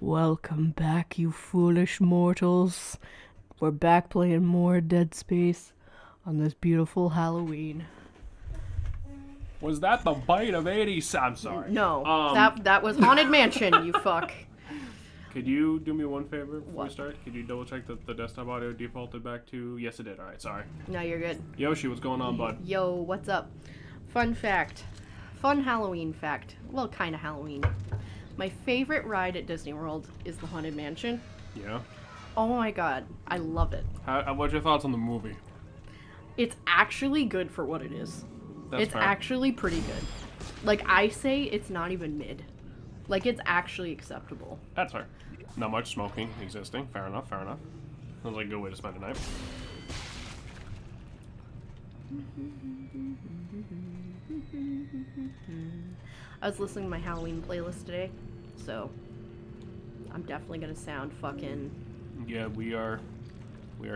Welcome back, you foolish mortals. We're back playing more Dead Space on this beautiful Halloween. Was that the bite of 80s? I'm sorry. No, that was Haunted Mansion, you fuck. Could you do me one favor before What? we start? Could you double check that the desktop audio defaulted back to... Yes, it did. Alright, sorry. No, you're good. Yoshi, what's going on, bud? Yo, what's up? Fun fact. Fun Halloween fact. Well, kind of Halloween. My favorite ride at Disney World is the Haunted Mansion. Yeah? Oh my god, I love it. What's your thoughts on the movie? It's actually good for what it is. That's fair. Actually pretty good. Like, I say it's not even mid. Like, it's actually acceptable. That's fair. Not much smoking existing. Fair enough, fair enough. Sounds like a good way to spend a night. I was listening to my Halloween playlist today, so I'm definitely gonna sound fucking... Yeah, we are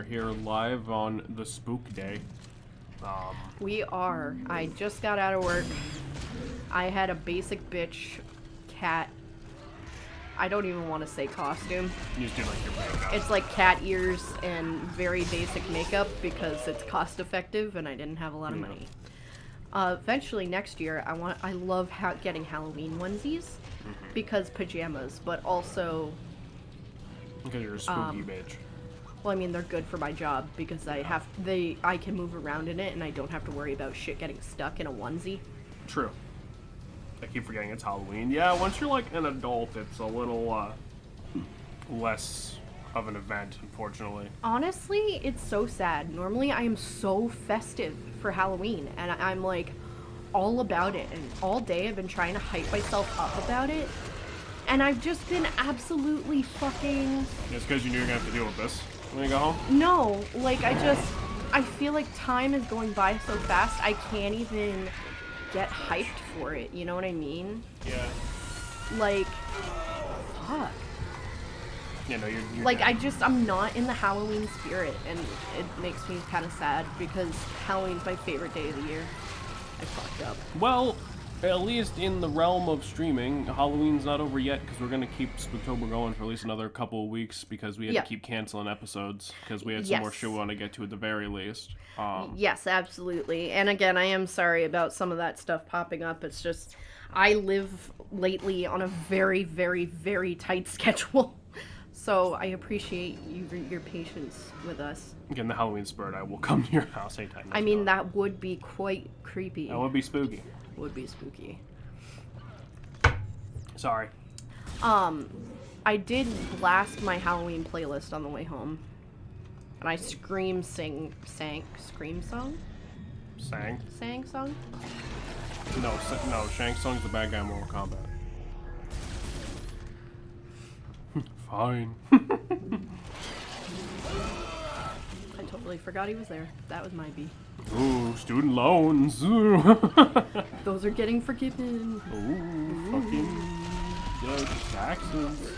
here live on the spook day. We are. I just got out of work. I had a basic bitch cat... I don't even want to say costume. You just do like your makeup. It's like cat ears and very basic makeup because it's cost effective and I didn't have a lot of money. Eventually next year, I love getting Halloween onesies because pajamas, but also, Because you're a spooky bitch. well, I mean, they're good for my job because I can move around in it and I don't have to worry about shit getting stuck in a onesie. True. I keep forgetting it's Halloween. Yeah, once you're like an adult, it's a little less of an event, unfortunately. Honestly, it's so sad. Normally, I am so festive for Halloween, and I'm like all about it. And all day, I've been trying to hype myself up about it, and I've just been absolutely fucking. It's because you knew you were gonna have to deal with this when you go home. No, like I feel like time is going by so fast. I can't even get hyped for it. You know what I mean? Yeah. Like, fuck. Yeah, no, you're Like, dead. I'm not in the Halloween spirit, and it makes me kind of sad because Halloween's my favorite day of the year. I fucked up. Well, at least in the realm of streaming, Halloween's not over yet because we're gonna keep Spooktober going for at least another couple of weeks because we had to keep canceling episodes because we had some more shit we want to get to at the very least. Yes, absolutely. And again, I am sorry about some of that stuff popping up. It's just, I live lately on a very, very, very tight schedule. So I appreciate your patience with us. Again, the Halloween spirit, I will come to your house anytime. I mean, that would be quite creepy. That would be spooky. Would be spooky. Sorry. I did blast my Halloween playlist on the way home. And I scream song? Sang? Sang song? No, Shang Tsung's the bad guy in Mortal Kombat. Fine. I totally forgot he was there. That was my B. Ooh, student loans. Ooh, Those are getting forgiven. fucking taxes.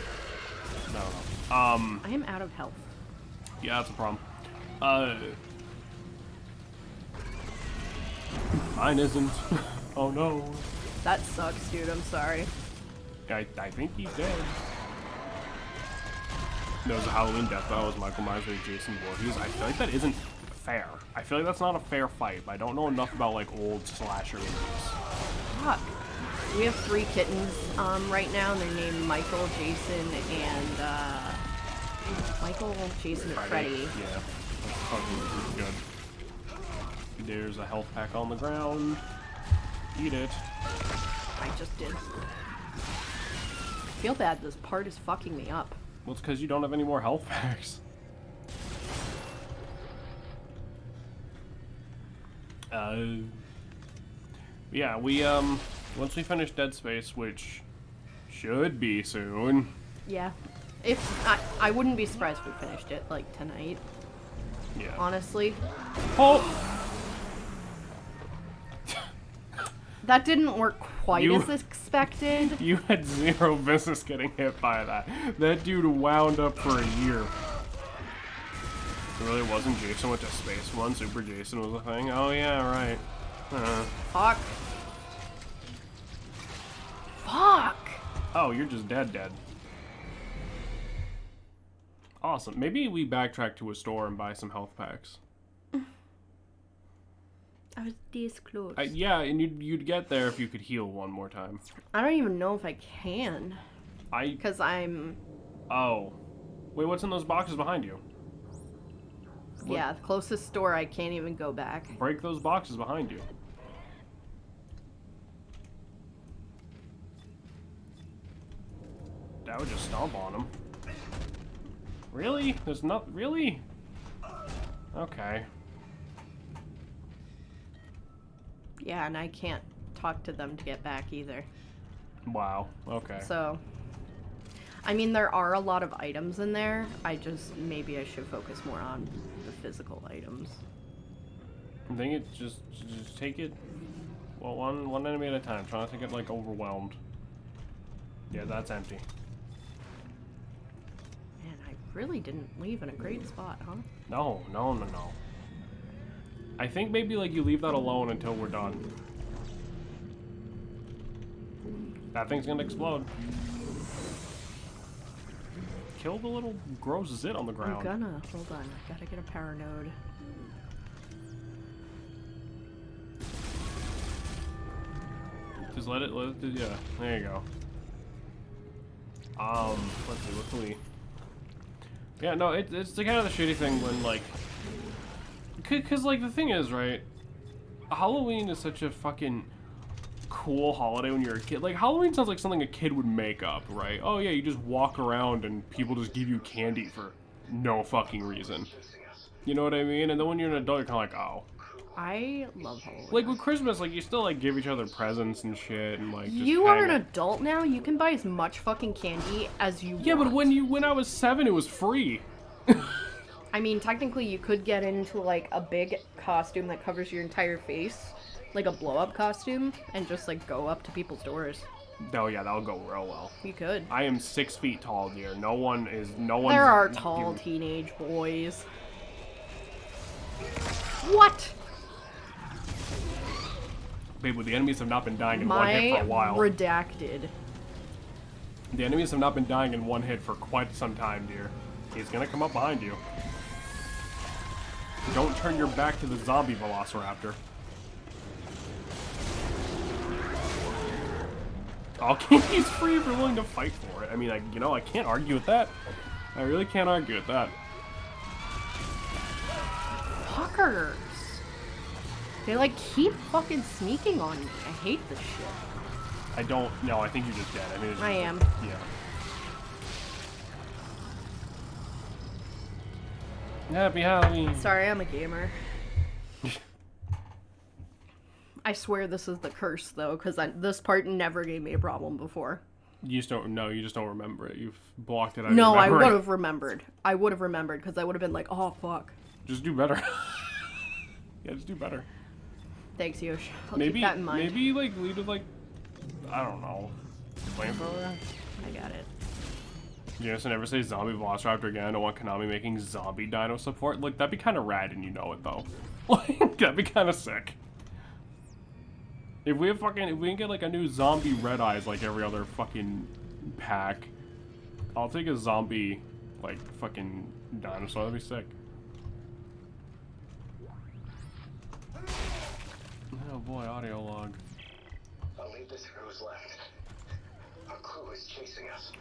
No. I am out of health. Yeah, that's a problem. Mine isn't. Oh no. That sucks, dude. I'm sorry. I think he's dead. There was a Halloween death battle with Michael Myers and Jason Voorhees. I feel like that isn't fair. I feel like that's not a fair fight. I don't know enough about like old slasher movies. Fuck. We have 3 kittens right now, and they're named Michael, Jason, and Freddy. Yeah. That's fucking good. There's a health pack on the ground. Eat it. I just did. I feel bad. This part is fucking me up. Well, it's because you don't have any more health packs. Yeah, we, once we finish Dead Space, which should be soon. Yeah. If I wouldn't be surprised if we finished it like tonight. Yeah. Honestly. Oh! That didn't work quite as expected. You had zero business getting hit by that. That dude wound up for a year. It really wasn't Jason went to space one. Super Jason was a thing. Oh yeah, right. Fuck. Fuck! Oh, you're just dead. Awesome. Maybe we backtrack to a store and buy some health packs. I was this close. Yeah, and you'd get there if you could heal one more time. I don't even know if I can. Because I'm... Oh. Wait, what's in those boxes behind you? Yeah, the closest store I can't even go back. Break those boxes behind you. I would just stomp on them. Really? There's not... Really? Okay. Yeah, and I can't talk to them to get back either. Wow. Okay. So... I mean, there are a lot of items in there. Maybe I should focus more on the physical items. I think it just take it, well, one enemy at a time. Try not to get, like, overwhelmed. Yeah, that's empty. Man, I really didn't leave in a great spot, huh? No. I think maybe, like, you leave that alone until we're done. That thing's gonna explode. Kill the little gross zit on the ground. I'm gonna. Hold on. I gotta get a power node. Just let it, yeah, there you go. Let's see, what can we... Yeah, no, it's the kind of the shitty thing when, like... Cause, like, the thing is, right? Halloween is such a fucking cool holiday when you're a kid. Like, Halloween sounds like something a kid would make up, right? Oh, yeah, you just walk around and people just give you candy for no fucking reason. You know what I mean? And then when you're an adult, you're kind of like, oh. I love Halloween. Like, with Christmas, like, you still, like, give each other presents and shit, and, like, just You are an adult now? You can buy as much fucking candy as you want. Yeah, but when I was 7, it was free. I mean, technically, you could get into, like, a big costume that covers your entire face. Like a blow-up costume, and just, like, go up to people's doors. Oh, yeah, that'll go real well. You could. I am 6 feet tall, dear. No one... There are tall teenage boys. What? Babe, the enemies have not been dying in one hit for a while. Redacted. The enemies have not been dying in one hit for quite some time, dear. He's gonna come up behind you. Don't turn your back to the zombie velociraptor. Oh, he's free if you're willing to fight for it. I mean, I can't argue with that. I really can't argue with that. Fuckers. They, like, keep fucking sneaking on me. I hate this shit. I don't... No, I think you're just dead. I mean, I am. Yeah. Happy Halloween. Sorry, I'm a gamer. I swear this is the curse, though, because this part never gave me a problem before. You just don't... No, you just don't remember it. You've blocked it out No, of your I memory. would have remembered. I would have remembered, because I would have been like, oh, fuck. Just do better. Yeah, just do better. Thanks, Yosh. I'll Maybe, keep that in mind. Maybe, like, lead with, like... I don't know. Flamethrower? I got it. Yes, I never say zombie velociraptor again. I don't want Konami making zombie dino support. Like, that'd be kind of rad and you know it, though. Like, that'd be kind of sick. If we can get, like, a new zombie Red Eyes, like, every other fucking pack, I'll take a zombie, like, fucking dinosaur. That'd be sick. Oh boy, audio log. I'll leave this for who's left. A crew is chasing us.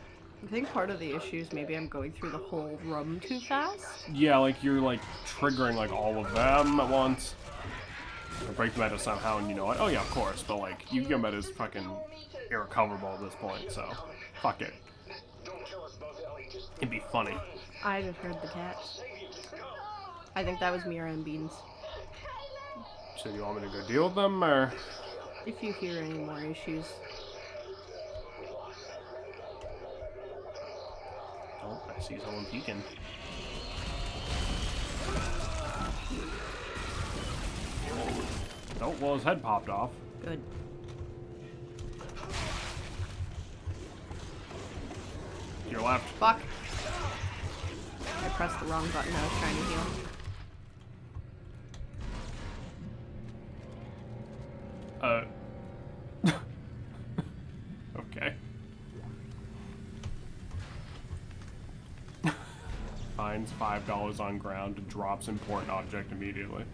I think part of the issue is maybe I'm going through the whole room too fast. Yeah, like, you're, like, triggering, like, all of them at once. Or break the meta somehow, and you know it. Oh yeah, of course, but like, your meta is fucking irrecoverable at this point, so fuck it. It'd be funny. I just heard the cats. I think that was Mira and Beans. So you want me to go deal with them, or? If you hear any more issues. Oh, I see someone peeking. Oh, well, his head popped off. Good. To your left. Fuck. I pressed the wrong button. I was trying to heal. Okay. spends $5 on ground and drops important object immediately.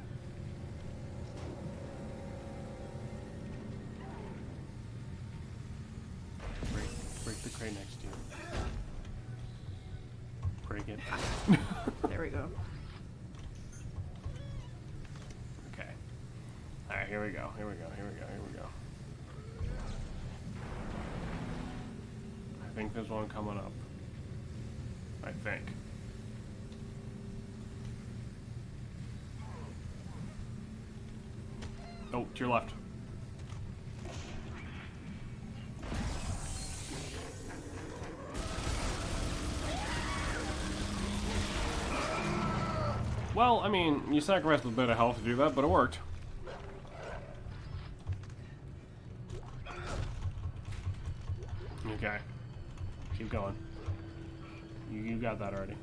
Break the crate next to you. Break it. There we go. Okay. Alright, here we go. Here we go. Here we go. Here we go. I think there's one coming up. I think. Oh, to your left. Well, I mean, you sacrificed a bit of health to do that, but it worked. Okay. Keep going. You got that already.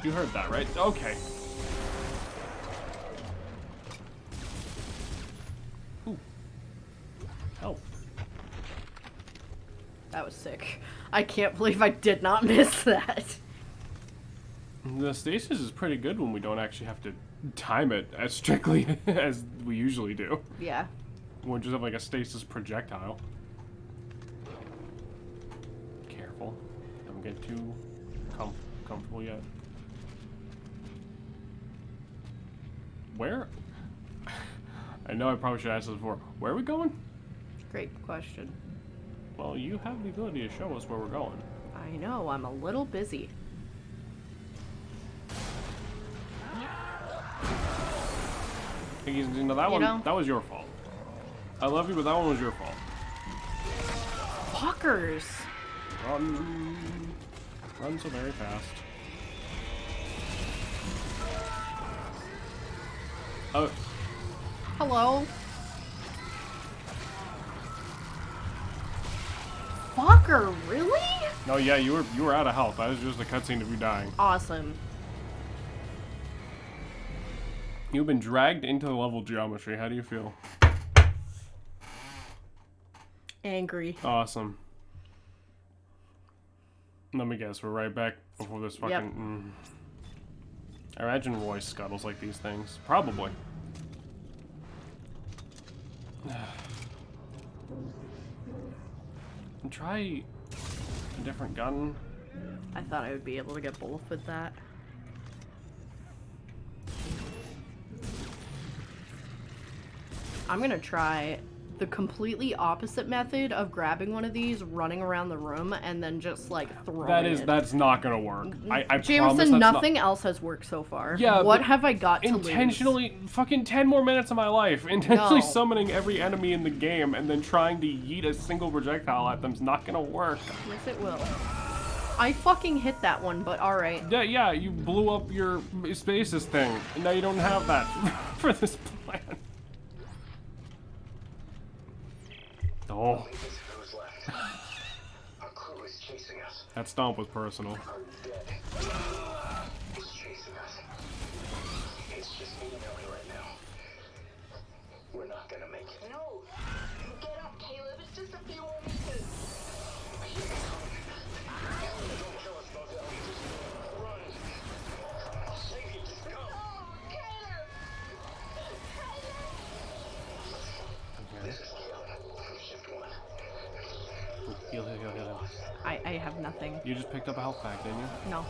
You heard that, right? Okay. Ooh. Help. That was sick. I can't believe I did not miss that. The stasis is pretty good when we don't actually have to time it as strictly as we usually do. Yeah. We'll just have like a stasis projectile. Careful. Don't get too comfortable yet. Where? I know I probably should ask this before. Where are we going? Great question. Well, you have the ability to show us where we're going. I know, I'm a little busy. You know, that was your fault. I love you, but that one was your fault. Fuckers! Run. Run so very fast. Oh. Hello? Fucker, really? No, yeah, you were out of health. That was just a cutscene of you dying. Awesome. You've been dragged into the level geometry. How do you feel? Angry. Awesome. Let me guess, we're right back before this fucking... Yep. I imagine Roy scuttles like these things. Probably. Try a different gun. I thought I would be able to get both with that. I'm gonna try the completely opposite method of grabbing one of these, running around the room, and then just like throwing it. That's not gonna work. I promise Jameson, that's nothing else has worked so far. Yeah, what have I got to intentionally fucking 10 more minutes of my life intentionally No. summoning every enemy in the game and then trying to yeet a single projectile at them's not gonna work. lose? Yes, it will. I fucking hit that one, but alright. Yeah, you blew up your spaces thing, and now you don't have that for this plan. Oh, Who's left? Our crew is chasing us. that stomp was personal. I'm dead. It's chasing us. It's just me and Ellie right now. We're not gonna make it. No! Get up, Caleb. It's just a few more meters. Don't kill us both, Ellie. Just run. I'll save you. Just go. Oh, Caleb! This is Caleb from Shift 1. Heal. I have nothing. You just picked up a health pack, didn't you? No.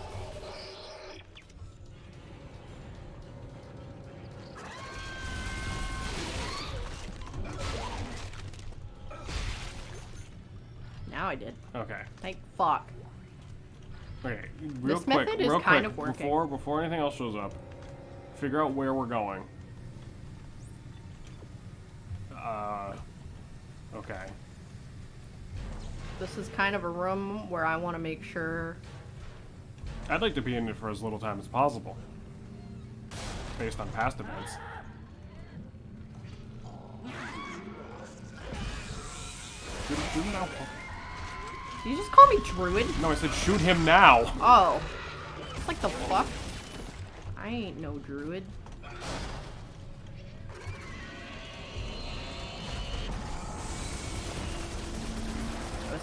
Now I did. Okay. Thank fuck. Okay, This method is kind of working. Before anything else shows up, figure out where we're going. Okay. This is kind of a room where I want to make sure. I'd like to be in it for as little time as possible, based on past events. Shoot him now. Did you just call me Druid? No, I said shoot him now. Oh. It's like the fuck? I ain't no Druid.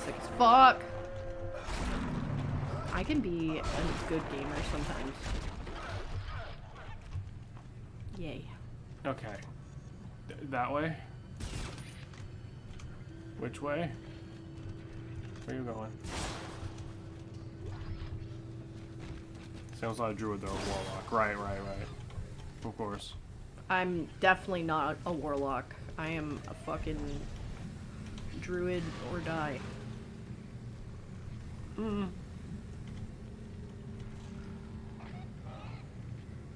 basic as fuck. I can be a good gamer sometimes. Yay. Okay. That way? Which way? Where are you going? Sounds like a druid though, warlock. Right. Of course. I'm definitely not a warlock. I am a fucking druid or die.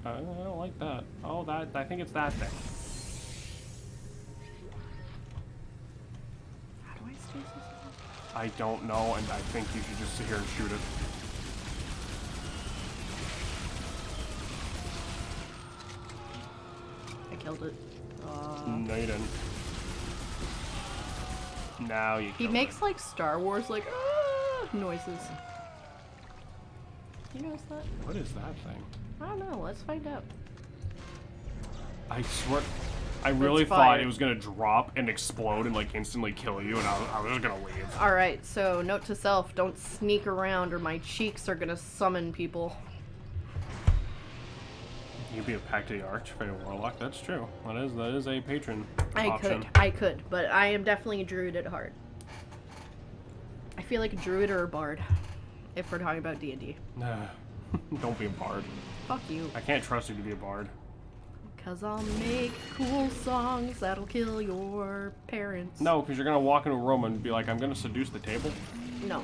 I don't like that. Oh, I think it's that thing. How do I stasis it? I don't know, and I think you should just sit here and shoot it. I killed it. No, you didn't. Now you He killed makes like Star Wars like noises. You notice that? it. What is that thing? I don't know. Let's find out. I swear, I really It's thought fire. it was gonna drop and explode and like instantly kill you, and I was just gonna leave. Alright, so note to self, don't sneak around or my cheeks are gonna summon people. You'd be a Pact of the Archfey Warlock, that's true. That is a patron I option. could, but I am definitely a druid at heart. I feel like a druid or a bard, if we're talking about D&D. Nah. Don't be a bard. Fuck you. I can't trust you to be a bard. Cause I'll make cool songs that'll kill your parents. No, because you're gonna walk into a room and be like, I'm gonna seduce the table. No.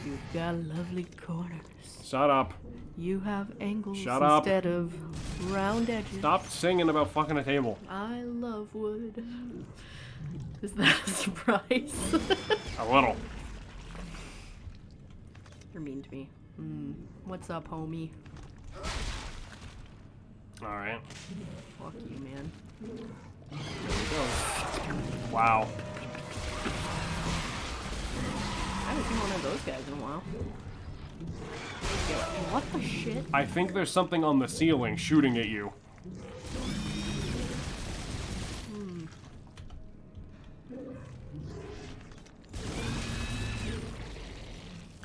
You've got lovely corners. Shut up. You have angles Shut up. instead of round edges. Stop singing about fucking a table. I love wood. Is that a surprise? A little. You're mean to me. What's up, homie? Alright. Fuck you, man. There we go. Wow. I haven't seen one of those guys in a while. What the shit? I think there's something on the ceiling shooting at you.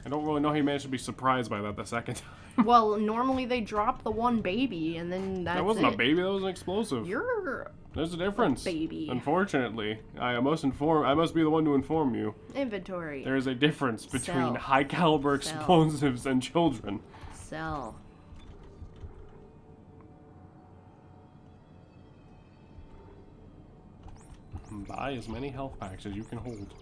I don't really know how you managed to be surprised by that the second time. Well, normally they drop the one baby and then that's That wasn't it. a baby, that was an explosive. You're There's a difference. baby. Unfortunately. I must be the one to inform you. inventory. There is a difference between Sell. high caliber Sell. explosives and children. Sell. Buy as many health packs as you can hold.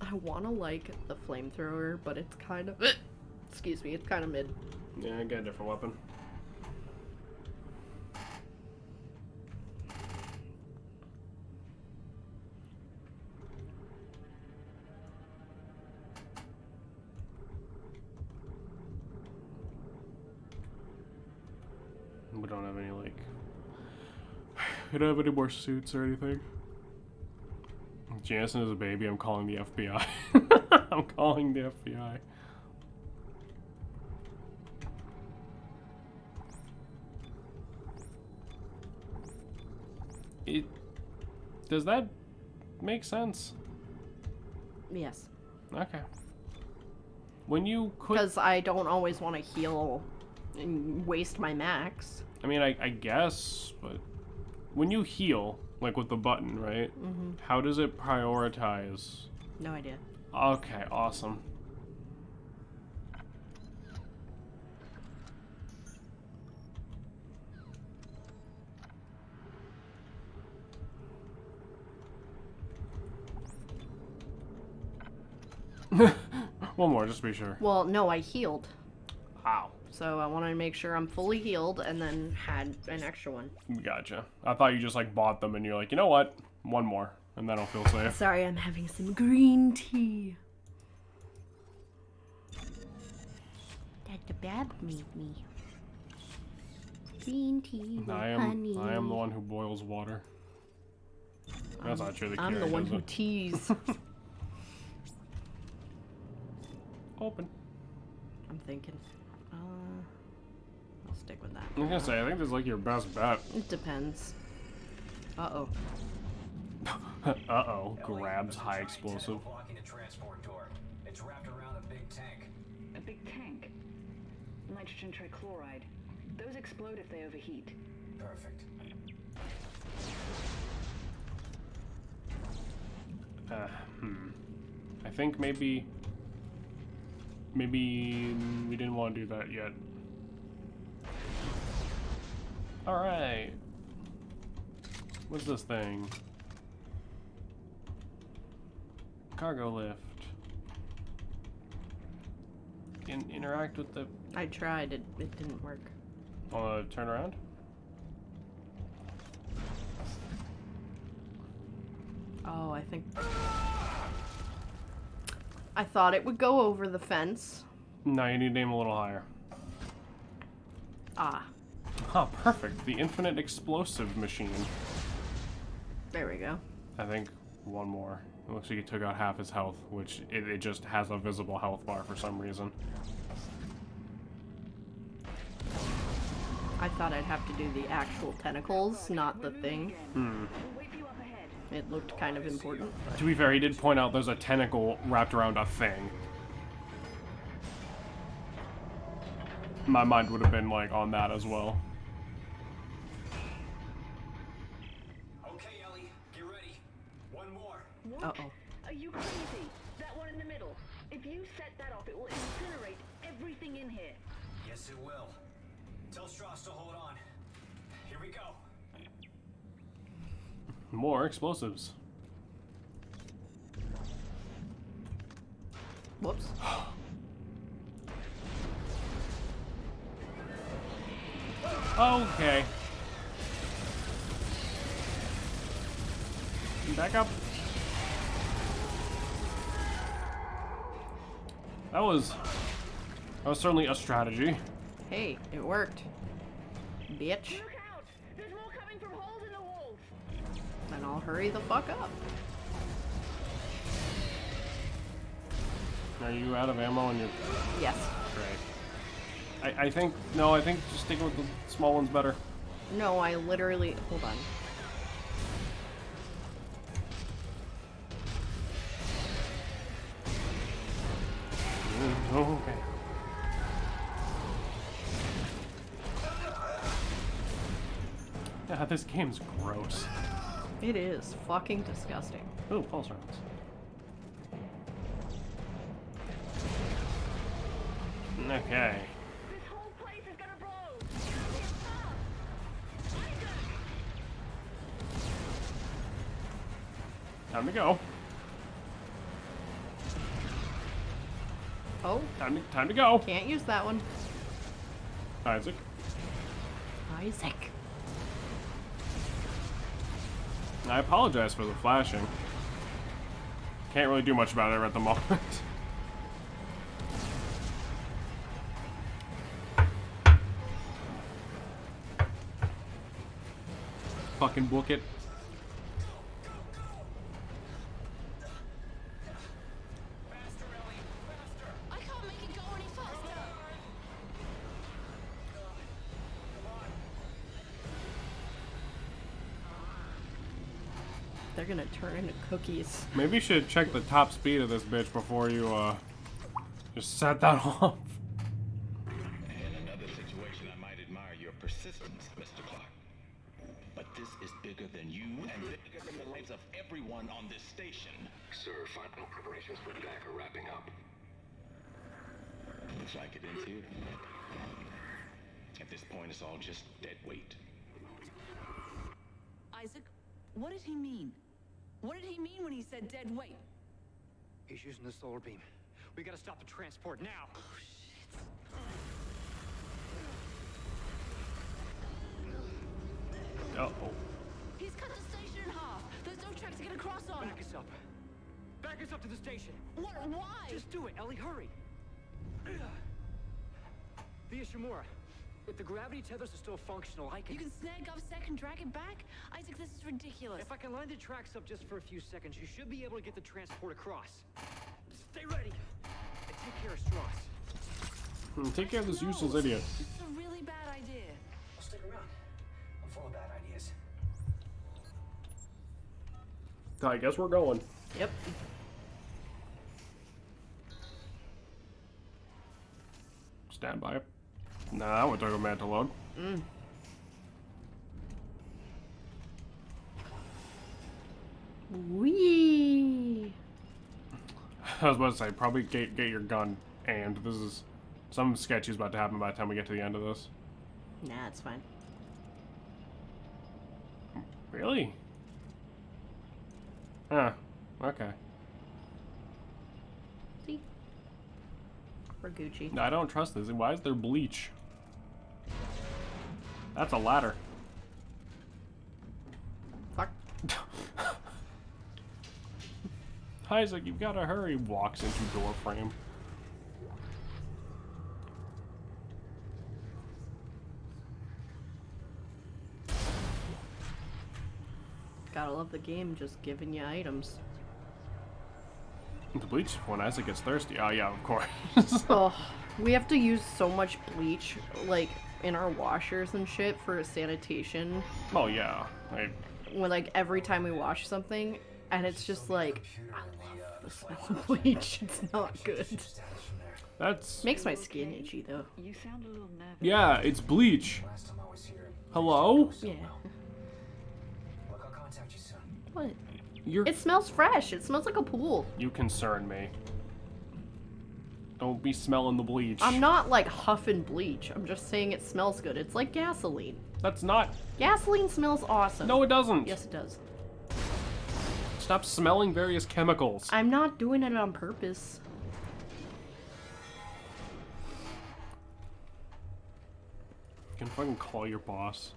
I wanna like the flamethrower, but it's kind of excuse me, it's kind of mid. Yeah, I got a different weapon. We don't have any, like... We don't have any more suits or anything. Jansen is a baby, I'm calling the FBI. I'm calling the FBI. Does that make sense? Yes. Okay. When you quit... Because I don't always want to heal and waste my max. I mean, I guess, but... When you heal, like with the button, right? Mm-hmm. How does it prioritize? No idea. Okay, awesome. One more, just to be sure. Well, no, I healed. Wow. So I wanted to make sure I'm fully healed and then had an extra one. Gotcha. I thought you just like bought them and you're like, you know what? One more, and then I'll feel safe. Sorry, I'm having some green tea. That the bab made me. Green tea with honey. I am the one who boils water. That's not true. The I'm the Kieran one does who it. teas. Open. I'm thinking. stick with that. I was gonna say, I think this is like your best bet. It depends. Uh-oh. Uh-oh. Grabs high explosive. Blocking the transport door. It's wrapped around a big tank. A big tank. Nitrogen trichloride. Those explode if they overheat. Perfect. I think maybe we didn't want to do that yet. Alright. What's this thing? Cargo lift. Interact with the... I tried, it didn't work. Turn around? Oh, I thought it would go over the fence. No, you need to aim a little higher. Ah. Ah, perfect. The infinite explosive machine. There we go. I think one more. It looks like he took out half his health, which it just has a visible health bar for some reason. I thought I'd have to do the actual tentacles, not the thing. It looked kind of important. To be fair, he did point out there's a tentacle wrapped around a thing. My mind would have been like on that as well. Okay, Ellie, get ready. One more. What? Uh-oh. Are you crazy? That one in the middle. If you set that off, it will incinerate everything in here. Yes, it will. Tell Strauss to hold on. Here we go. More explosives. Whoops. Okay. Back up. That was certainly a strategy. Hey, it worked. Bitch. Look out! There's more coming from holes in the walls. Then I'll hurry the fuck up. Are you out of ammo and you're... Yes. Great. I think just sticking with the small one's better. No, I literally... Hold on. Oh, okay. Yeah, this game's gross. It is fucking disgusting. Ooh, pulse rounds. Okay. This whole place is gonna blow. Time to go. Oh, Time to go. can't use that one. Isaac. Isaac. I apologize for the flashing. Can't really do much about it at the moment. Fucking book it. I can't make it go any faster. They're gonna turn into cookies. Maybe you should check the top speed of this bitch before you just set that off. In another situation, I might admire your persistence, Mr. Clark. But this is bigger than you and bigger than the lives of everyone on this station. Sir, final preparations for attack are wrapping up. Looks like it ends here. At this point, it's all just dead weight. Isaac, what did he mean? What did he mean when he said dead weight? He's using the solar beam. We gotta stop the transport now. Uh-oh. He's cut the station in half. There's no track to get across on. Back us up. Back us up to the station. What? Why? Just do it, Ellie. Hurry. The Ishimura. If the gravity tethers are still functional, I can... You can snag GovSec and drag it back? Isaac, this is ridiculous. If I can line the tracks up just for a few seconds, you should be able to get the transport across. Stay ready. And take care of Strauss. Take care of this useless idiot. It's a really bad idea. I guess we're going. Yep. Stand by. Nah, that would take a minute to load. Wee. I was about to say, probably get your gun, and this is... Something sketchy is about to happen by the time we get to the end of this. Nah, it's fine. Really? Huh. Okay. See? We're Gucci. No, I don't trust this. Why is there bleach? That's a ladder. Fuck. Isaac, you've got to hurry. Walks into door frame. Gotta love the game just giving you items. The bleach when Isaac gets thirsty. Oh yeah, of course. Oh, we have to use so much bleach, like, in our washers and shit for sanitation. Oh yeah. When, like, every time we wash something, and it's just like, I love the smell of bleach. It's not good. That's... Makes my skin itchy, though. You sound a little nervous. Yeah, it's bleach. Last time I was here. Hello? Yeah. Look, I'll contact you soon. What? You're... It smells fresh. It smells like a pool. You concern me. Don't be smelling the bleach. I'm not, like, huffing bleach. I'm just saying it smells good. It's like gasoline. That's not... Gasoline smells awesome. No, it doesn't. Yes, it does. Stop smelling various chemicals. I'm not doing it on purpose. You can fucking call your boss.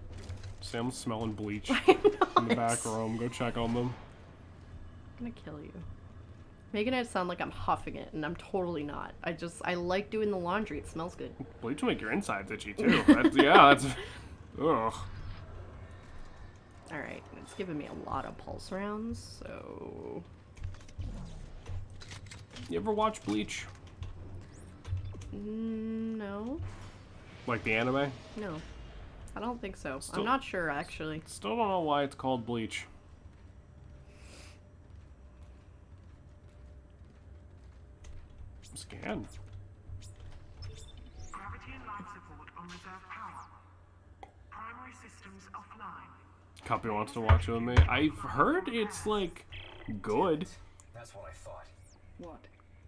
Say I'm smelling bleach I'm not. in the back room. Go check on them. I'm gonna kill you. Making it sound like I'm huffing it, and I'm totally not. I like doing the laundry. It smells good. Bleach will make your insides itchy too. That's ugh. Alright, it's giving me a lot of pulse rounds, so... You ever watch Bleach? No. Like the anime? No. I don't think so. Still- I'm not sure, actually. Still don't know why it's called Bleach. Scan. Gravity and life support on reserve power. Primary systems offline. Copy wants to watch it with me. I've heard it's like good. That's what I thought. What?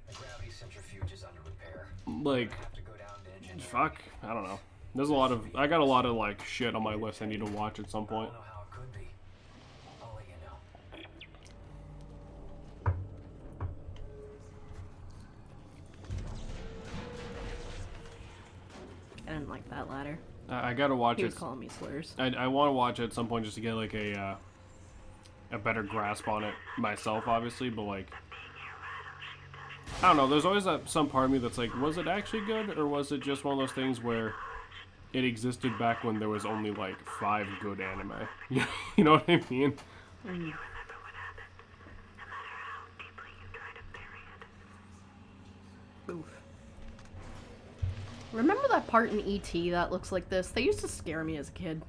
The gravity centrifuge is under repair. Like, I have to go down to engineering. fuck, I don't know. There's a lot of, I got a lot of like shit on my list I need to watch at some I point. don't know how it could be. I'll let you know. I didn't like that ladder. I gotta watch He it. was calling me slurs. I want to watch it at some point just to get like a better grasp on it myself, obviously. But like, I don't know. There's always some part of me that's like, was it actually good, or was it just one of those things where it existed back when there was only like 5 good anime? You know what I mean? Mm. Oof. Remember that part in E.T. that looks like this? They used to scare me as a kid.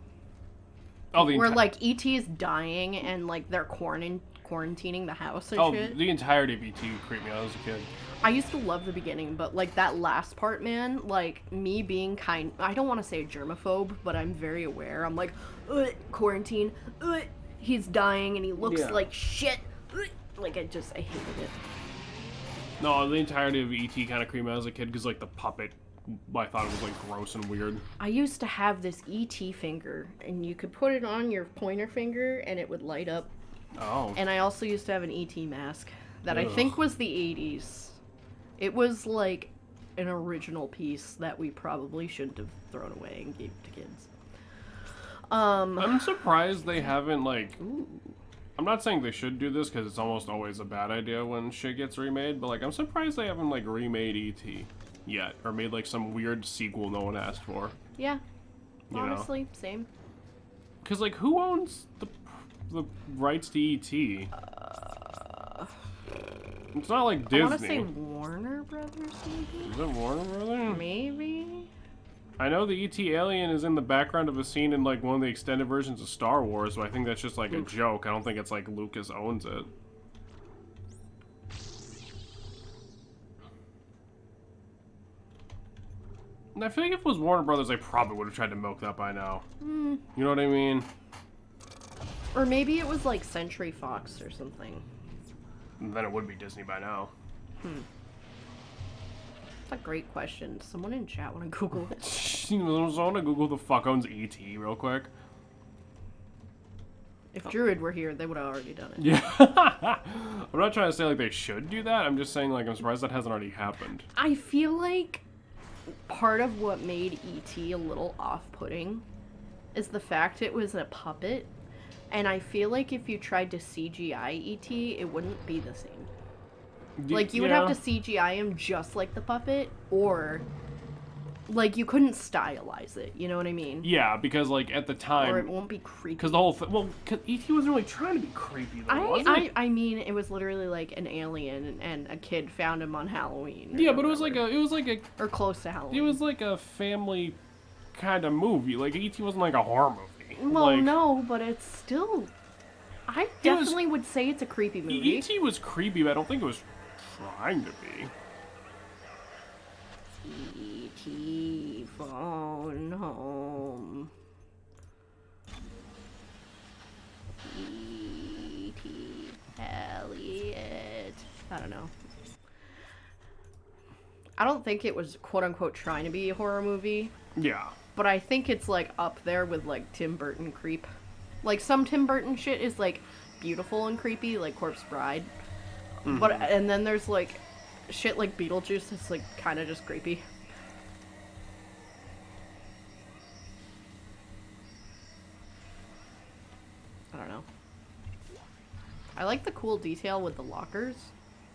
Oh, Where like E.T. is dying and like they're quarantining the house and shit. The entirety of E.T. creeped me out as a kid. I used to love the beginning, but like that last part, man, like me being I don't want to say a germaphobe, but I'm very aware. I'm like, quarantine, he's dying and he looks like shit. Like I hated it. No, the entirety of E.T. kind of creeped me out as a kid because like the puppet, I thought it was like gross and weird. I used to have this E.T. finger, and you could put it on your pointer finger, and it would light up. Oh. And I also used to have an E.T. mask that I think was the 80s. It was like an original piece that we probably shouldn't have thrown away and gave to kids. I'm surprised they haven't like. Ooh. I'm not saying they should do this because it's almost always a bad idea when shit gets remade, but like I'm surprised they haven't like remade E.T. yet or made like some weird sequel no one asked for. Yeah. You know? Honestly, same. Because like who owns the rights to E.T.? It's not like Disney. I want to say Warner Brothers, maybe? Is it Warner Brothers? Maybe? I know the ET alien is in the background of a scene in like one of the extended versions of Star Wars, but I think that's just like a joke. I don't think it's like Lucas owns it. And I feel like if it was Warner Brothers, they probably would have tried to milk that by now. You know what I mean? Or maybe it was like Century Fox or something. Then it would be Disney by now. That's a great question. Someone in chat want to Google it? I want to Google the fuck owns ET real quick. If Druid were here, they would have already done it. Yeah. I'm not trying to say like they should do that. I'm just saying like I'm surprised that hasn't already happened. I feel like part of what made E.T. a little off-putting is the fact it was a puppet, and I feel like if you tried to CGI E.T., it wouldn't be the same. Like, you would have to CGI him just like the puppet, or, like, you couldn't stylize it, you know what I mean? Yeah, because, like, at the time... Or it won't be creepy. Because the whole thing... Well, cause E.T. wasn't really trying to be creepy, though, was it? I mean, it was literally, like, an alien, and a kid found him on Halloween. Yeah, but it was like a... Or close to Halloween. It was like a family kind of movie. Like, E.T. wasn't like a horror movie. Well, like, no, but it's still... I definitely would say it's a creepy movie. E.T. was creepy, but I don't think it was trying to be. E.T. phone home. E.T. Elliot. I don't know. I don't think it was quote-unquote trying to be a horror movie. Yeah. But I think it's, like, up there with, like, Tim Burton creep. Like, some Tim Burton shit is, like, beautiful and creepy, like Corpse Bride. But, and then there's, like, shit like Beetlejuice that's, like, kind of just creepy. I don't know. I like the cool detail with the lockers.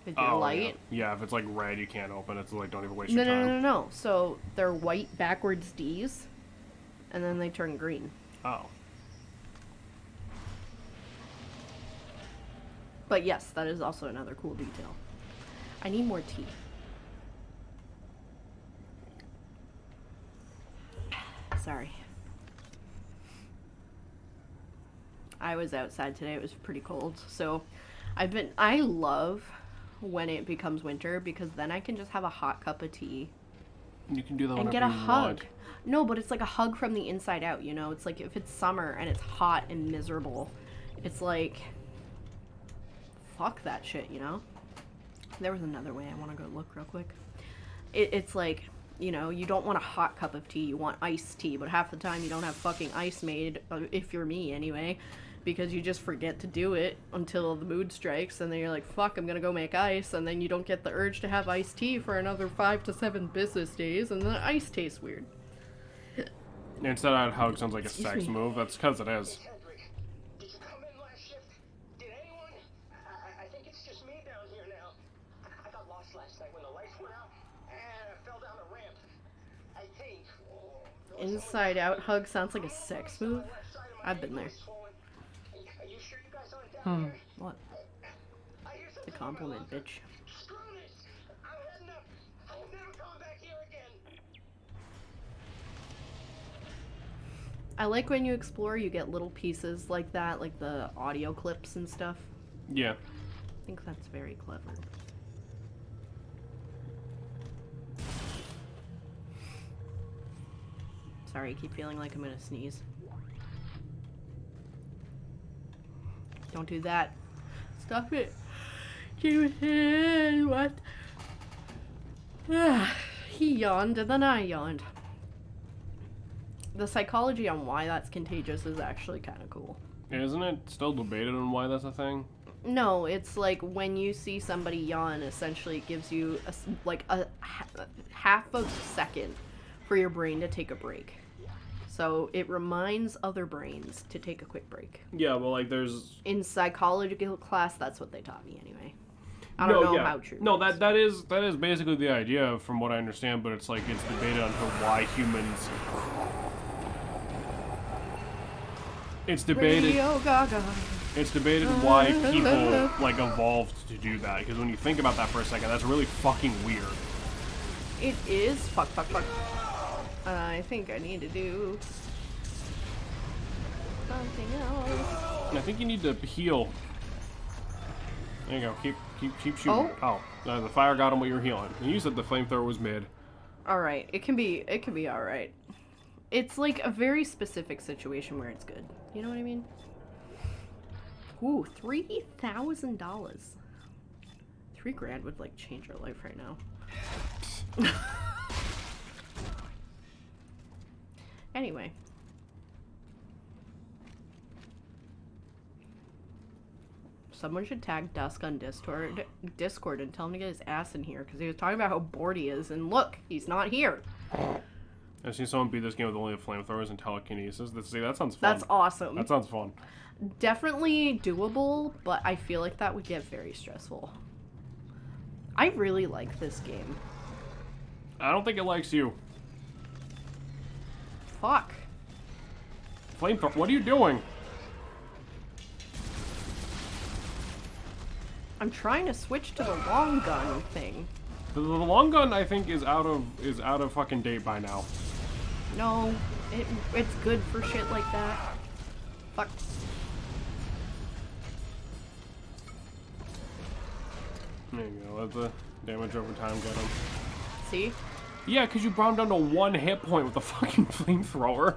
With your light. Yeah, if it's, like, red, you can't open it, so, like, don't even waste No, your time. no. So, they're white backwards Ds, and then they turn green. Oh. But yes, that is also another cool detail. I need more tea. Sorry. I was outside today, it was pretty cold, so I love when it becomes winter because then I can just have a hot cup of tea. You can do that and whenever get a you hug. want. No, but it's like a hug from the inside out, you know? It's like if it's summer and it's hot and miserable, it's like, fuck that shit, you know? There was another way I want to go look real quick. It's like, you know, you don't want a hot cup of tea, you want iced tea, but half the time you don't have fucking ice made, if you're me anyway, because you just forget to do it until the mood strikes, and then you're like, fuck, I'm gonna go make ice, and then you don't get the urge to have iced tea for another 5 to 7 business days, and the ice tastes weird. Instead of hug sounds like a sex move, that's because it is. Hedrick, did you come in last shift? Did anyone? I think it's just me down here now. I got lost last night when the lights went out, and I fell down the ramp. I think. Inside out hug sounds like a sex move. I've been there. Are you sure you guys aren't down here? What? The compliment, bitch. Screw this! I'm heading up. I'm never coming back here again. I like when you explore, you get little pieces like that, like the audio clips and stuff. Yeah. I think that's very clever. Sorry, I keep feeling like I'm gonna sneeze. Don't do that. Stop it. What? He yawned and then I yawned. The psychology on why that's contagious is actually kind of cool. Isn't it still debated on why that's a thing? No, it's like when you see somebody yawn, essentially it gives you a half a second for your brain to take a break. So it reminds other brains to take a quick break. Yeah, well, like there's... In psychology class, that's what they taught me anyway. I don't know how true. No, that is basically the idea from what I understand, but it's like it's debated on why humans... It's debated... Radio Gaga. It's debated why people, like, evolved to do that. Because when you think about that for a second, that's really fucking weird. It is. Fuck. I think I need to do something else. I think you need to heal. There you go. Keep shooting. Oh, the fire got him while you were healing. And you said the flamethrower was mid. All right, it can be all right. It's like a very specific situation where it's good. You know what I mean? Ooh, $3,000. $3,000 would like change our life right now. Anyway. Someone should tag Dusk on Discord and tell him to get his ass in here, because he was talking about how bored he is, and look, he's not here. I've seen someone beat this game with only flamethrowers and telekinesis. See, that sounds fun. That's awesome. That sounds fun. Definitely doable, but I feel like that would get very stressful. I really like this game. I don't think it likes you. Fuck. Flamethrower, what are you doing? I'm trying to switch to the long gun thing. The long gun, I think, is out of fucking date by now. No, it's good for shit like that. Fuck. There you go. Let the damage over time get him. See? Yeah, because you brought him down to 1 hit point with a fucking flamethrower.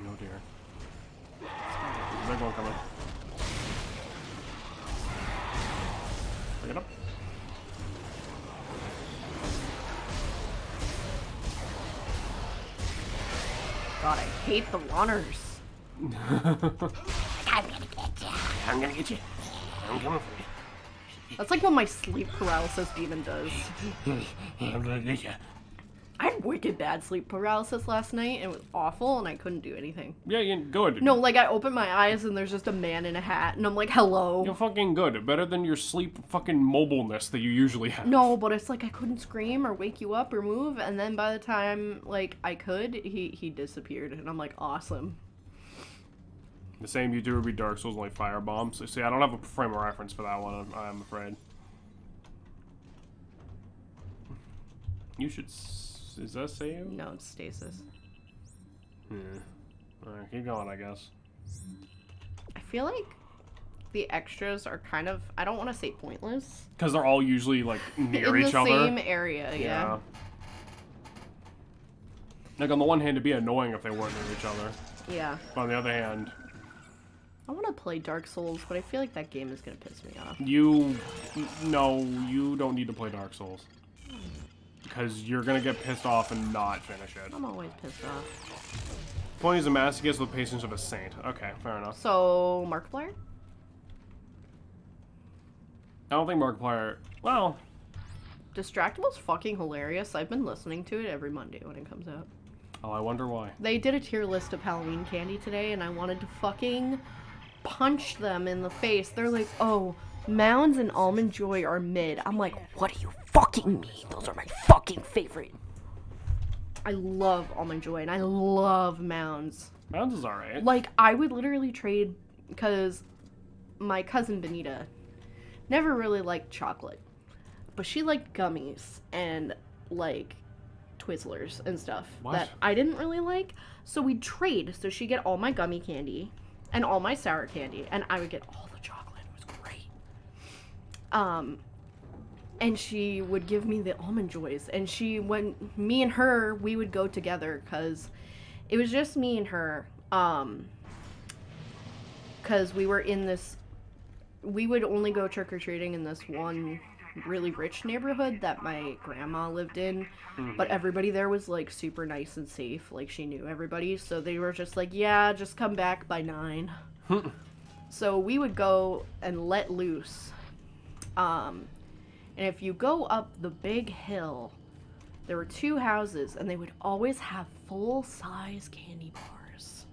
Oh dear. Big one coming. Pick it up. God, I hate the runners. I'm gonna get you. I'm coming for you. That's like what my sleep paralysis demon does. I'm gonna get you. I had wicked bad sleep paralysis last night, and it was awful, and I couldn't do anything. Yeah, you're good. No, like, I opened my eyes, and there's just a man in a hat, and I'm like, hello. You're fucking good. Better than your sleep fucking mobileness that you usually have. No, but it's like I couldn't scream or wake you up or move, and then by the time, like, I could, he disappeared, and I'm like, awesome. The same you do would be Dark Souls, like firebombs. So, see, I don't have a frame of reference for that one, I'm afraid. You should... Is that save? No, it's stasis. Alright, keep going, I guess. I feel like the extras are kind of, I don't want to say pointless. Because they're all usually, like, near each other. In the same area, yeah. Like, on the one hand, it'd be annoying if they weren't near each other. Yeah. But on the other hand... I want to play Dark Souls, but I feel like that game is going to piss me off. No, you don't need to play Dark Souls. Because you're going to get pissed off and not finish it. I'm always pissed off. Point is a masochist with patience of a saint. Okay, fair enough. So, Markiplier? I don't think Markiplier... Well... Distractable's fucking hilarious. I've been listening to it every Monday when it comes out. Oh, I wonder why. They did a tier list of Halloween candy today, and I wanted to fucking punch them in the face. They're like, oh, Mounds and Almond Joy are mid. I'm like, what do you fucking mean? Those are my fucking favorite. I love Almond Joy, and I love Mounds. Mounds is alright. Like, I would literally trade, because my cousin Benita never really liked chocolate. But she liked gummies and, like, Twizzlers and stuff that I didn't really like. So we'd trade. So she'd get all my gummy candy and all my sour candy, and I would get all the chocolate. It was great. And she would give me the Almond Joys. And when me and her, we would go together because it was just me and her. Because we were in this, we would only go trick-or-treating in this one really rich neighborhood that my grandma lived in, but everybody there was like super nice and safe. Like, she knew everybody, so they were just like, yeah, just come back by 9. So we would go and let loose, and if you go up the big hill, there were 2 houses, and they would always have full-size candy bars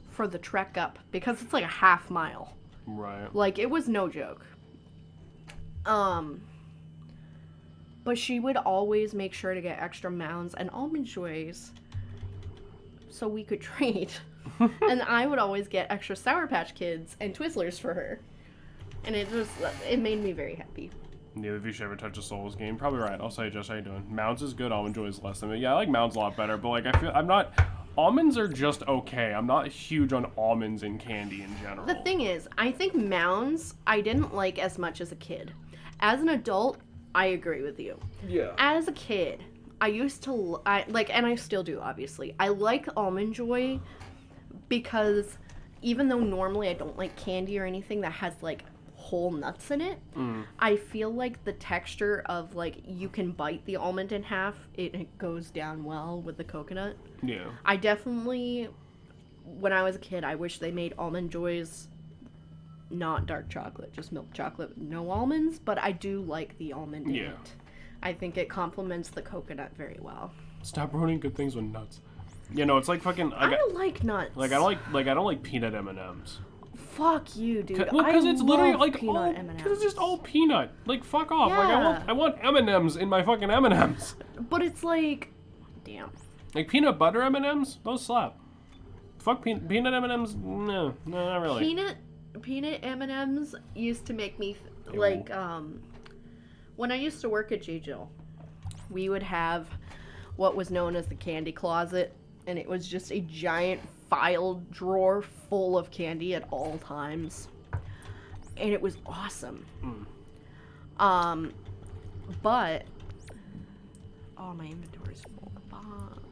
for the trek up, because it's like a half mile. Right. Like, it was no joke. But she would always make sure to get extra Mounds and Almond Joys so we could trade. And I would always get extra Sour Patch Kids and Twizzlers for her. And it made me very happy. Neither of you should ever touch a Souls game. Probably right. I'll say, Josh, how you doing? Mounds is good. Almond Joy is less than it. Yeah, I like Mounds a lot better, but like I'm not. Almonds are just okay. I'm not huge on almonds in candy in general. The thing is, I think Mounds I didn't like as much as a kid. As an adult, I agree with you. Yeah. As a kid, I used to and I still do, obviously. I like Almond Joy because even though normally I don't like candy or anything that has like whole nuts in it, I feel like the texture of like you can bite the almond in half, it goes down well with the coconut. Yeah. I definitely, when I was a kid, I wish they made Almond Joys not dark chocolate, just milk chocolate, no almonds, but I do like the almond in it. I think it complements the coconut very well. Stop ruining good things with nuts. You know, it's like fucking. I like nuts. Like I don't like peanut M&Ms. Fuck you, dude. Well, because it's literally like peanut all, M&Ms. because it's just all peanut. Like fuck off. Yeah. Like I want M&Ms in my fucking M&Ms. But it's like, damn. Like peanut butter M&Ms, those slap. Fuck peanut M&Ms, no, not really. Peanut M&Ms used to make me like when I used to work at J. Jill, we would have what was known as the candy closet, and it was just a giant file drawer full of candy at all times, and it was awesome. But my inventory's full.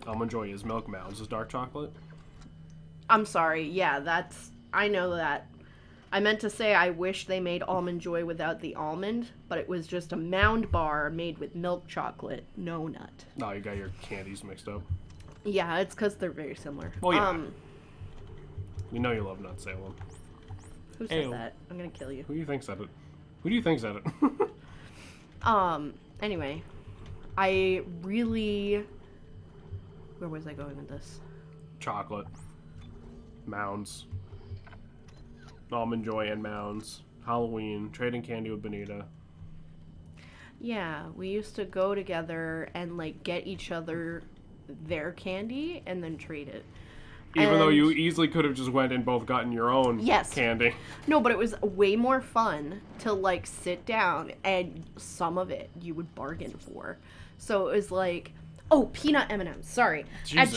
Almond Joy is milk, Mounds is dark chocolate. I'm sorry, yeah, I know that. I meant to say I wish they made Almond Joy without the almond, but it was just a Mound bar made with milk chocolate, no nut. No, you got your candies mixed up. Yeah, it's because they're very similar. Well, yeah. You know you love Nut Salem. Who said that? I'm gonna kill you. Who do you think said it? Who do you think said it? Anyway. I really... Where was I going with this? Chocolate. Mounds. Almond Joy and Mounds. Halloween. Trading candy with Benita. Yeah, we used to go together and, like, get each other their candy and then trade it. Even though you easily could have just went and both gotten your own candy. No, but it was way more fun to, like, sit down and some of it you would bargain for. So it was like, oh, peanut M&Ms. Sorry. Jesus. At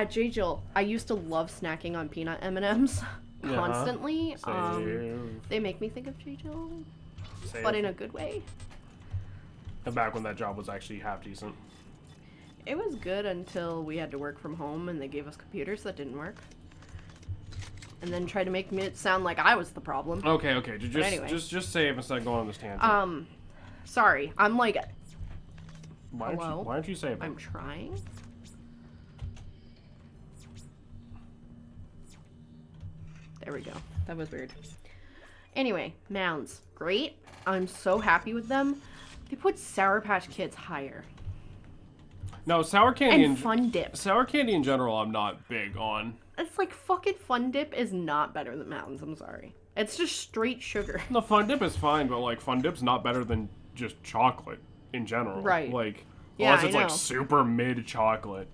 J. Jill, I used to love snacking on peanut M&Ms constantly. They make me think of J. Jill, but in a good way. And back when that job was actually half decent. It was good until we had to work from home and they gave us computers that didn't work. And then tried to make me sound like I was the problem. Okay. Just say it instead of going on this tangent. Sorry. I'm like... Why don't you say it? I'm trying. There we go. That was weird. Anyway, Mounds. Great. I'm so happy with them. They put Sour Patch Kids higher. No, sour candy and Fun Dip. Sour candy in general, I'm not big on. It's like fucking Fun Dip is not better than Mounds. I'm sorry. It's just straight sugar. No, Fun Dip is fine, but like Fun Dip's not better than just chocolate in general. Right. Like, yeah, unless it's like super mid chocolate.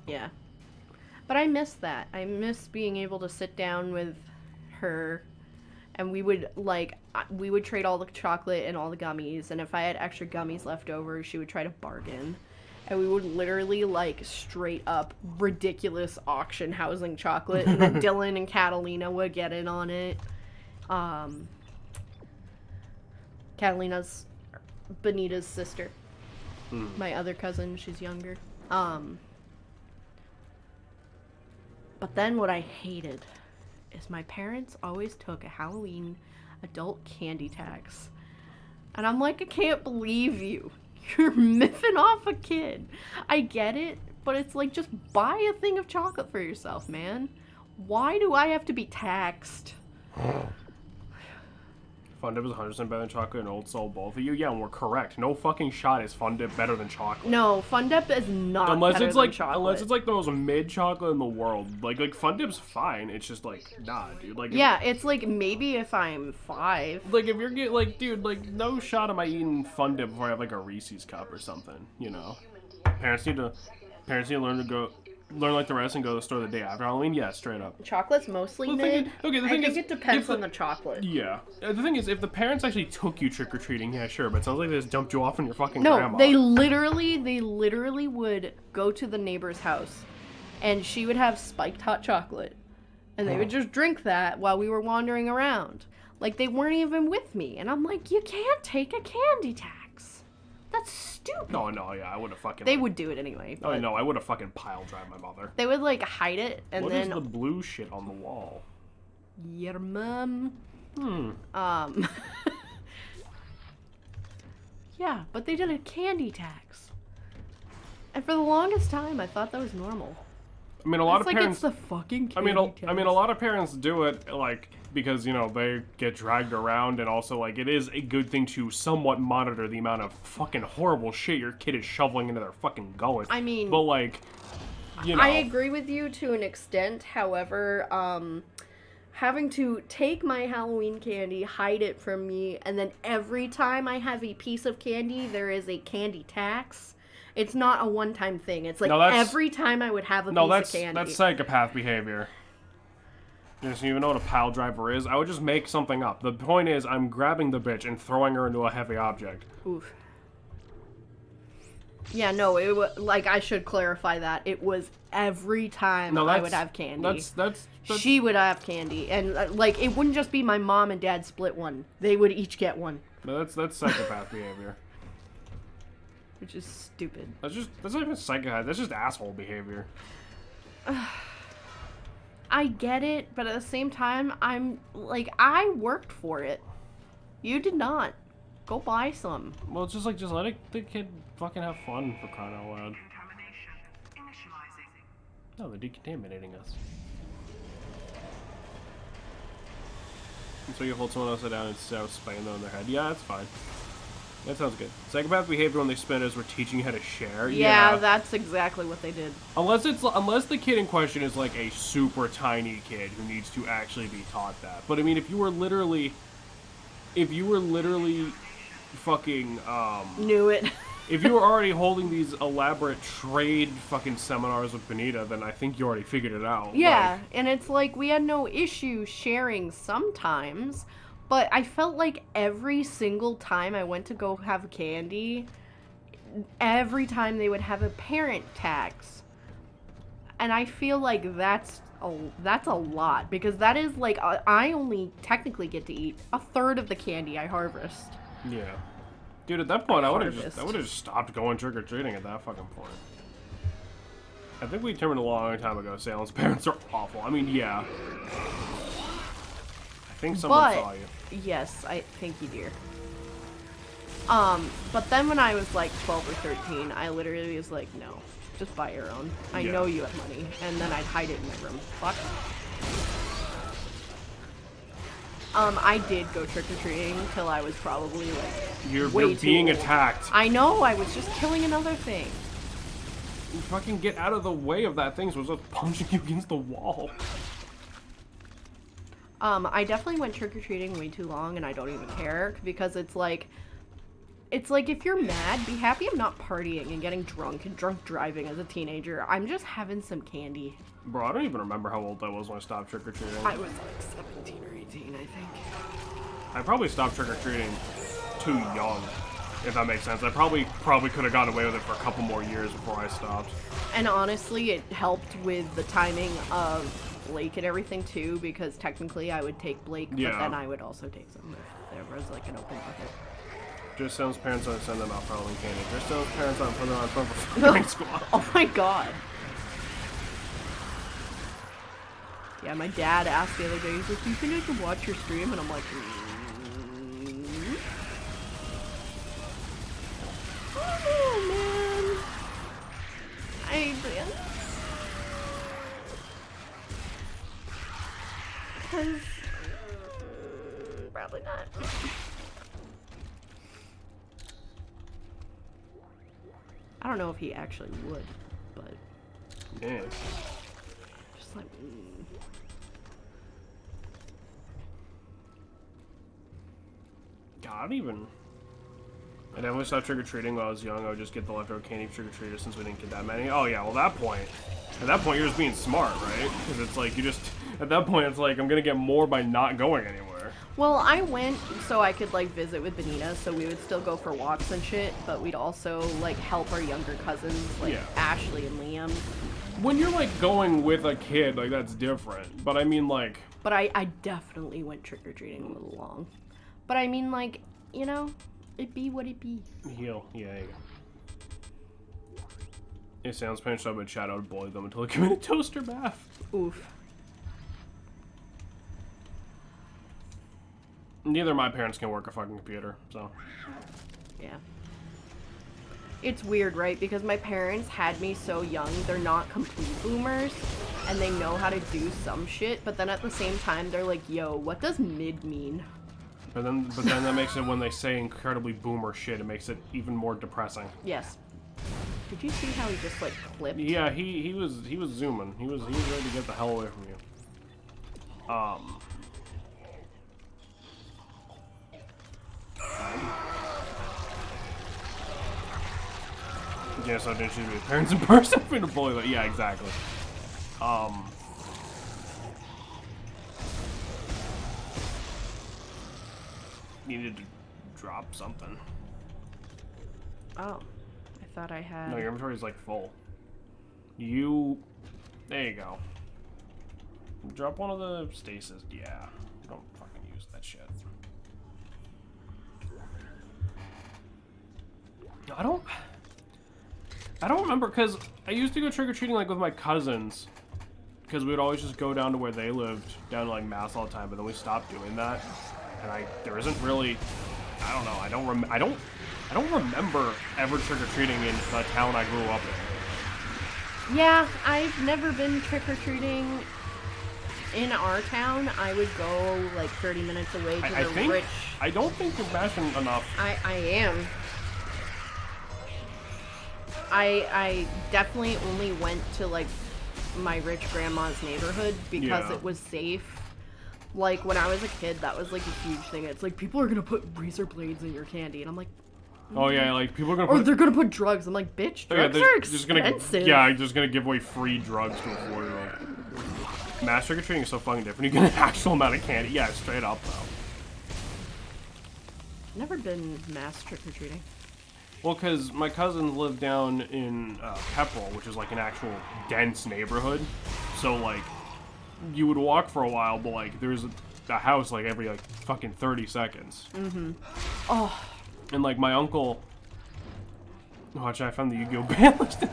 Yeah. But I miss that. I miss being able to sit down with her and we would trade all the chocolate and all the gummies, and if I had extra gummies left over, she would try to bargain. And we would literally, like, straight up ridiculous auction housing chocolate, and then Dylan and Catalina would get in on it. Catalina's Benita's sister. My other cousin, she's younger. But then what I hated is my parents always took a Halloween adult candy tax. And I'm like, I can't believe you. You're miffing off a kid. I get it, but it's like, just buy a thing of chocolate for yourself, man. Why do I have to be taxed? Fun Dip is 100% better than chocolate and Old Soul, both of you? Yeah, and we're correct. No fucking shot is Fun Dip better than chocolate. No, Fun Dip is not unless better it's than like chocolate. Unless it's like the most mid chocolate in the world. Like Fun Dip's fine. It's just like, nah, dude. Like yeah, it's like maybe if I'm 5. Like if you're getting like, dude, like no shot am I eating Fun Dip before I have like a Reese's cup or something. You know, parents need to learn to go. learn like the rest and go to the store the day after Halloween? Yeah, straight up. Chocolate's mostly Well, mid. the thing I think is, it depends if on the chocolate. Yeah. The thing is, if the parents actually took you trick-or-treating, yeah, sure, but it sounds like they just dumped you off on your fucking No, grandma. they literally would go to the neighbor's house, and she would have spiked hot chocolate, and they would just drink that while we were wandering around. Like, they weren't even with me, and I'm like, you can't take a candy tax. That's stupid. No, yeah, I would have fucking... They would do it anyway. Oh, no, I would have fucking pile-drive my mother. They would, like, hide it, and What then... is the blue shit on the wall? Your mom. Yeah, but they did a candy tax. And for the longest time, I thought that was normal. I mean, a lot It's of like parents... it's the fucking candy tax. I mean, a lot of parents do it, like, because, you know, they get dragged around, and also, like, it is a good thing to somewhat monitor the amount of fucking horrible shit your kid is shoveling into their fucking gullet. I mean... But, like, you know... I agree with you to an extent, however, having to take my Halloween candy, hide it from me, and then every time I have a piece of candy, there is a candy tax. It's not a one-time thing. It's like every time I would have a piece of candy. That's psychopath behavior. You don't even know what a pile driver is? I would just make something up. The point is, I'm grabbing the bitch and throwing her into a heavy object. Oof. Yeah, no, it was, like, I should clarify that. It was every time I would have candy. That's... She would have candy. And, like, it wouldn't just be my mom and dad split one. They would each get one. But that's psychopath behavior. Which is stupid. That's not even psychopath. That's just asshole behavior. I get it, but at the same time, I'm, like, I worked for it. You did not. Go buy some. Well, it's just like, just let the kid fucking have fun, for crying out loud. Contamination initializing. No, they're decontaminating us. And so you hold someone else down and spam them in their head. Yeah, that's fine. That sounds good. Psychopath behavior when they spin is we're teaching you how to share. Yeah, that's exactly what they did. Unless the kid in question is like a super tiny kid who needs to actually be taught that. But I mean, if you were literally fucking knew it. If you were already holding these elaborate trade fucking seminars with Benita, then I think you already figured it out. Yeah, and it's like we had no issue sharing sometimes. But I felt like every single time I went to go have candy, every time they would have a parent tax. And I feel like that's a lot, because that is like, I only technically get to eat a third of the candy I harvest. Yeah. Dude, at that point, I would have just stopped going trick-or-treating at that fucking point. I think we determined a long time ago Salem's parents are awful. I mean, yeah. I think someone saw you. Yes, thank you, dear. But then when I was like 12 or 13, I literally was like, no, just buy your own. I know you have money. And then I'd hide it in my room. Fuck. I did go trick-or-treating till I was probably like You're being old. attacked. I know, I was just killing another thing. You fucking get out of the way of that thing so it's just punching you against the wall. I definitely went trick-or-treating way too long, and I don't even care, because it's like if you're mad, be happy I'm not partying and getting drunk and drunk driving as a teenager. I'm just having some candy. Bro, I don't even remember how old I was when I stopped trick-or-treating. I was like 17 or 18, I think. I probably stopped trick-or-treating too young, if that makes sense. I probably could have gotten away with it for a couple more years before I stopped. And honestly, it helped with the timing of Blake and everything too, because technically I would take Blake, but then I would also take some if there was like an open bucket. Just Salem's parents don't send them out for Halloween candy. Just Salem's parents don't put them on front for firing squad. Oh my god. Yeah, my dad asked the other day, he's like, "Do you think I can watch your stream?" And I'm like, oh man. Because probably not. I don't know if he actually would, but yeah. Just like God, I never stopped trick-or-treating when I was young. I would just get the leftover candy trick-or-treaters since we didn't get that many. Oh yeah, well at that point, At that point, you're just being smart, right? Because it's like, at that point, it's like, I'm gonna get more by not going anywhere. Well, I went so I could, like, visit with Benita, so we would still go for walks and shit, but we'd also, like, help our younger cousins, like, Ashley and Liam. When you're, like, going with a kid, like, that's different. But I mean, like... But I definitely went trick-or-treating a little long. But I mean, like, you know, it be what it be. Heal. Yeah, there you go. It sounds Spanish sub in chat. I would bully them until they commit a toaster bath. Oof. Neither of my parents can work a fucking computer, so... Yeah. It's weird, right? Because my parents had me so young, they're not complete boomers, and they know how to do some shit, but then at the same time, they're like, yo, what does mid mean? But then that makes it, when they say incredibly boomer shit, it makes it even more depressing. Yes. Did you see how he just, like, clipped? Yeah, he was zooming. He was ready to get the hell away from you. Yeah, so didn't choose to be parents in person for the bully, but yeah, exactly. Needed to drop something. Oh, I thought I had... No, your inventory is like full. There you go. Drop one of the stasis. Yeah, don't fucking use that shit. I don't remember, because I used to go trick-or-treating, like, with my cousins. Because we would always just go down to where they lived, down to, like, Mass all the time, but then we stopped doing that. And there isn't really, I don't know, I don't remember ever trick-or-treating in the town I grew up in. Yeah, I've never been trick-or-treating in our town. I would go, like, 30 minutes away to the rich... I don't think you're bashing enough. I am. I definitely only went to, like, my rich grandma's neighborhood because it was safe. Like, when I was a kid, that was, like, a huge thing. It's like, people are gonna put razor blades in your candy. And I'm like... Oh, yeah, like, people are gonna Or they're gonna put drugs. I'm like, bitch, drugs are expensive. I'm just gonna give away free drugs to a 4-year-old. Mass trick-or-treating is so fucking different. You get an actual amount of candy. Yeah, straight up, though. Never been mass trick-or-treating. Well, because my cousins live down in Pepperell, which is, like, an actual dense neighborhood. So, like... You would walk for a while, but, like, there's a house, like, every, like, fucking 30 seconds. Mm-hmm. Oh. And, like, my uncle... Watch, I found the Yu-Gi-Oh! Ban list. It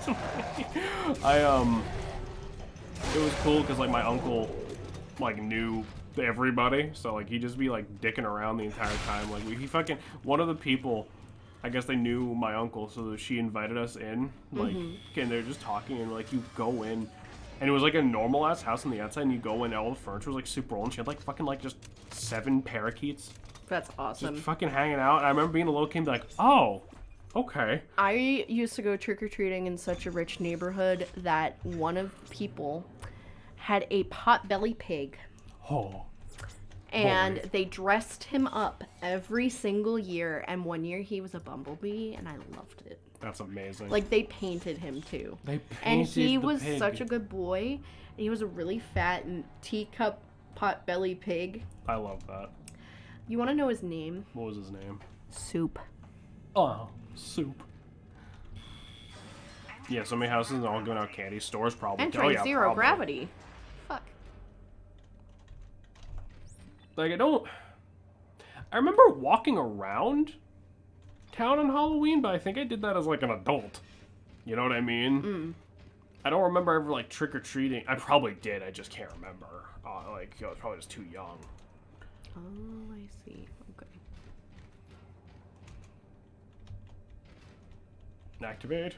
was cool, because, like, my uncle, like, knew everybody. So, like, he'd just be, like, dicking around the entire time. Like, he fucking... One of the people, I guess they knew my uncle, so she invited us in. Like, and they're just talking, and, like, you go in... And it was like a normal-ass house on the outside, and you go in, all the furniture was like super old, and she had like fucking like just 7 parakeets. That's awesome. Just fucking hanging out. And I remember being a little kid and be like, oh, okay. I used to go trick-or-treating in such a rich neighborhood that one of the people had a pot-belly pig. Oh. And they dressed him up every single year, and one year he was a bumblebee, and I loved it. That's amazing. Like, they painted him, too. They painted And he was pig. such a good boy, and he was a really fat and teacup pot-belly pig. I love that. You want to know his name? What was his name? Soup. Oh, Soup. Yeah, so many houses all giving out candy. Stores probably. Entering zero gravity. Fuck. Like, I remember walking around town on Halloween, but I think I did that as, like, an adult. You know what I mean? I don't remember ever, like, trick-or-treating. I probably did, I just can't remember. Like, I was probably just too young. Oh, I see. Okay. Activate.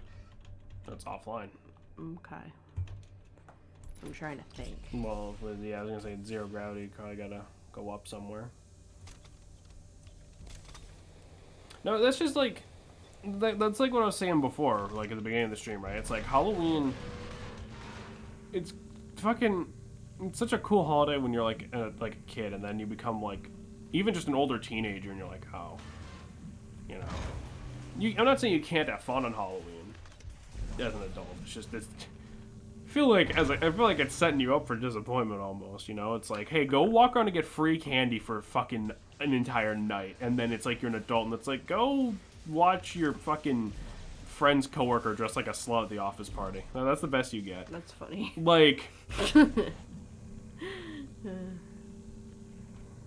That's offline. Okay. I'm trying to think. Well, yeah, I was gonna say zero gravity. You probably gotta go up somewhere. No, that's just like... That's like what I was saying before, like at the beginning of the stream, right? It's like Halloween... It's fucking... It's such a cool holiday when you're like a kid, and then you become like... Even just an older teenager, and you're like, oh... You know... I'm not saying you can't have fun on Halloween as an adult. It's just... feel like it's setting you up for disappointment almost, you know? It's like, hey, go walk around and get free candy for fucking an entire night, and then it's like you're an adult, and it's like, go watch your fucking friend's coworker dress like a slut at the office party. No, that's the best you get. That's funny. Like,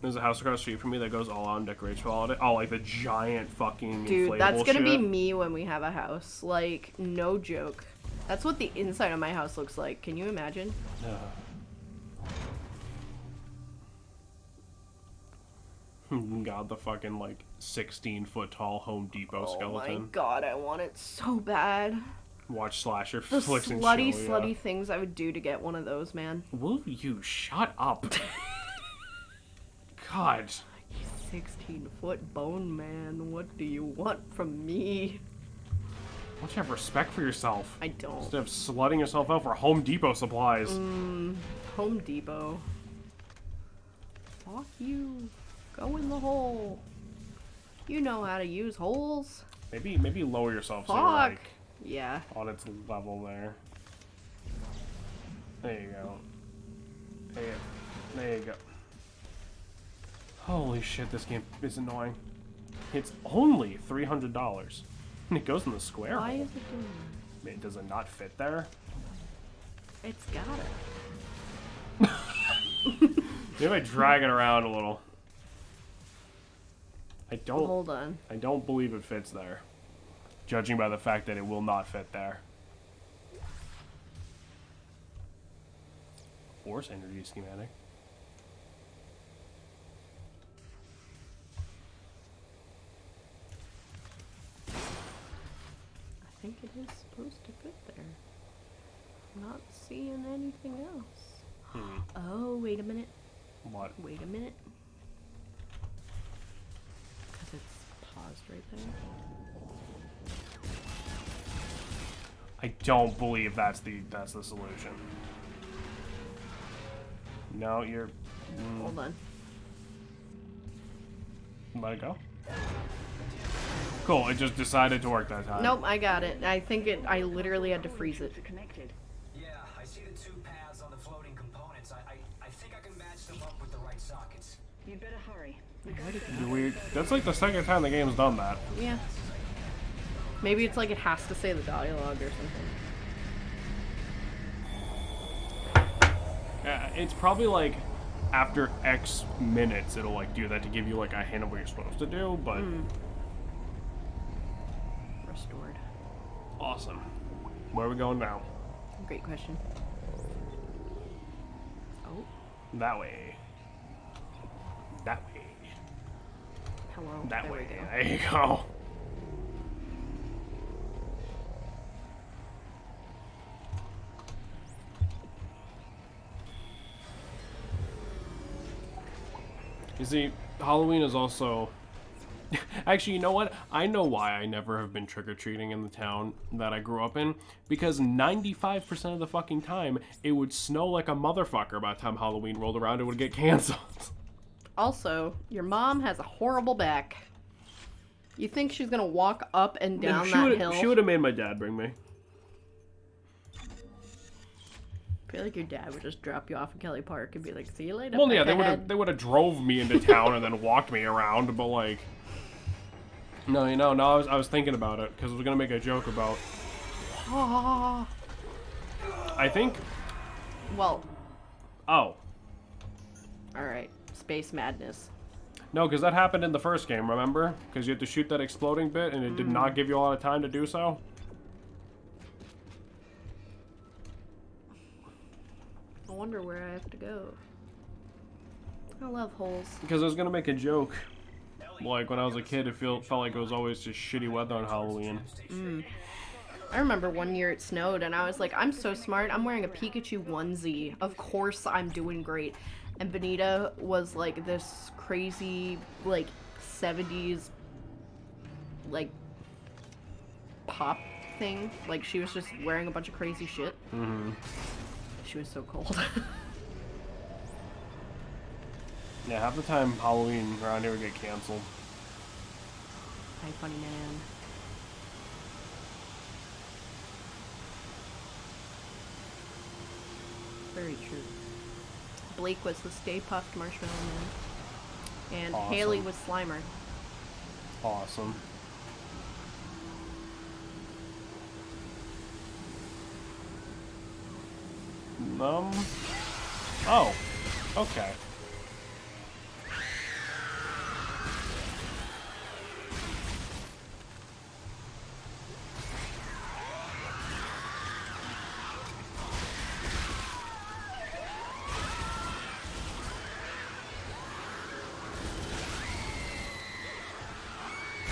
there's a house across the street from me that goes all out and decorates for holiday. Oh, like the giant fucking Dude, inflatable that's gonna be shit. me when we have a house. Like, no joke. That's what the inside of my house looks like. Can you imagine? God, the fucking, like, 16-foot tall Home Depot skeleton. Oh my god, I want it so bad. Watch slasher The flicks and slutty things I would do to get one of those, man. Will you shut up? God. 16-foot bone man, what do you want from me? Don't you have respect for yourself? I don't. Instead of slutting yourself out for Home Depot supplies. Home Depot. Fuck you. Go in the hole. You know how to use holes. Maybe lower yourself so Fuck. you're, like, Yeah. on its level there. There you go. There you go. Holy shit, this game is annoying. It's only $300. And it goes in the square Why hole. is it doing that? I mean, does it not fit there? It's got it. Maybe I drag it around a little. Hold on. I don't believe it fits there. Judging by the fact that it will not fit there. Force energy schematic. I think it is supposed to fit there. Not seeing anything else. Oh, wait a minute. What? Wait a minute. Because it's paused right there. I don't believe that's the solution. No, you're. Hold on. Let it go. Cool. It just decided to work that time. Nope, I got it. I literally had to freeze it. Connected. Yeah, I see the two paths on the floating components. I think I can match them up with the right sockets. You'd better hurry. That's like the second time the game's done that. Yeah. Maybe it's like it has to say the dialogue or something. It's probably like after X minutes it'll like do that to give you like a hint of what you're supposed to do, but Restored. awesome. Where are we going now? Great question. Oh, That way. That way. hello. That there way. we go. There you go. You see, Halloween is also... Actually, you know what? I know why I never have been trick-or-treating in the town that I grew up in. Because 95% of the fucking time, it would snow like a motherfucker by the time Halloween rolled around. It would get canceled. Also, your mom has a horrible back. You think she's gonna walk up and down that hill? She would have made my dad bring me. I feel like your dad would just drop you off in Kelly Park and be like, "See you later." Well, yeah, peckhead." they would have drove me into town and then walked me around, but like... No, you know, no, I was thinking about it, because I was going to make a joke about... I think... Well, Oh. alright. Space madness. No, because that happened in the first game, remember? Because you had to shoot that exploding bit, and it did not give you a lot of time to do so. I wonder where I have to go. I love holes. Because I was going to make a joke. Like, when I was a kid, it felt like it was always just shitty weather on Halloween. I remember one year it snowed and I was like, I'm so smart. I'm wearing a Pikachu onesie. Of course I'm doing great. And Benita was like this crazy, like, 70s, like, pop thing. Like, she was just wearing a bunch of crazy shit. She was so cold. Yeah, half the time Halloween around here would get canceled. Hi, funny man. very true. Blake was the Stay Puft Marshmallow Man. And Awesome. Haley was Slimer. Awesome. Oh. Okay.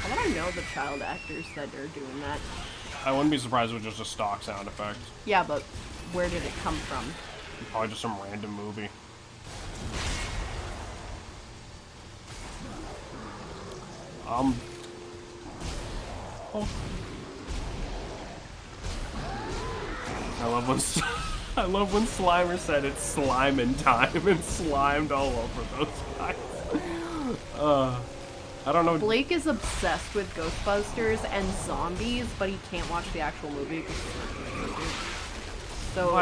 I want to know the child actors that are doing that. I wouldn't be surprised if it was just a stock sound effect. Yeah, but where did it come from? Probably just some random movie. Oh. I love when Slimer said it's slime in time and slimed all over those guys. I don't know. Blake is obsessed with Ghostbusters and zombies, but he can't watch the actual movie. So,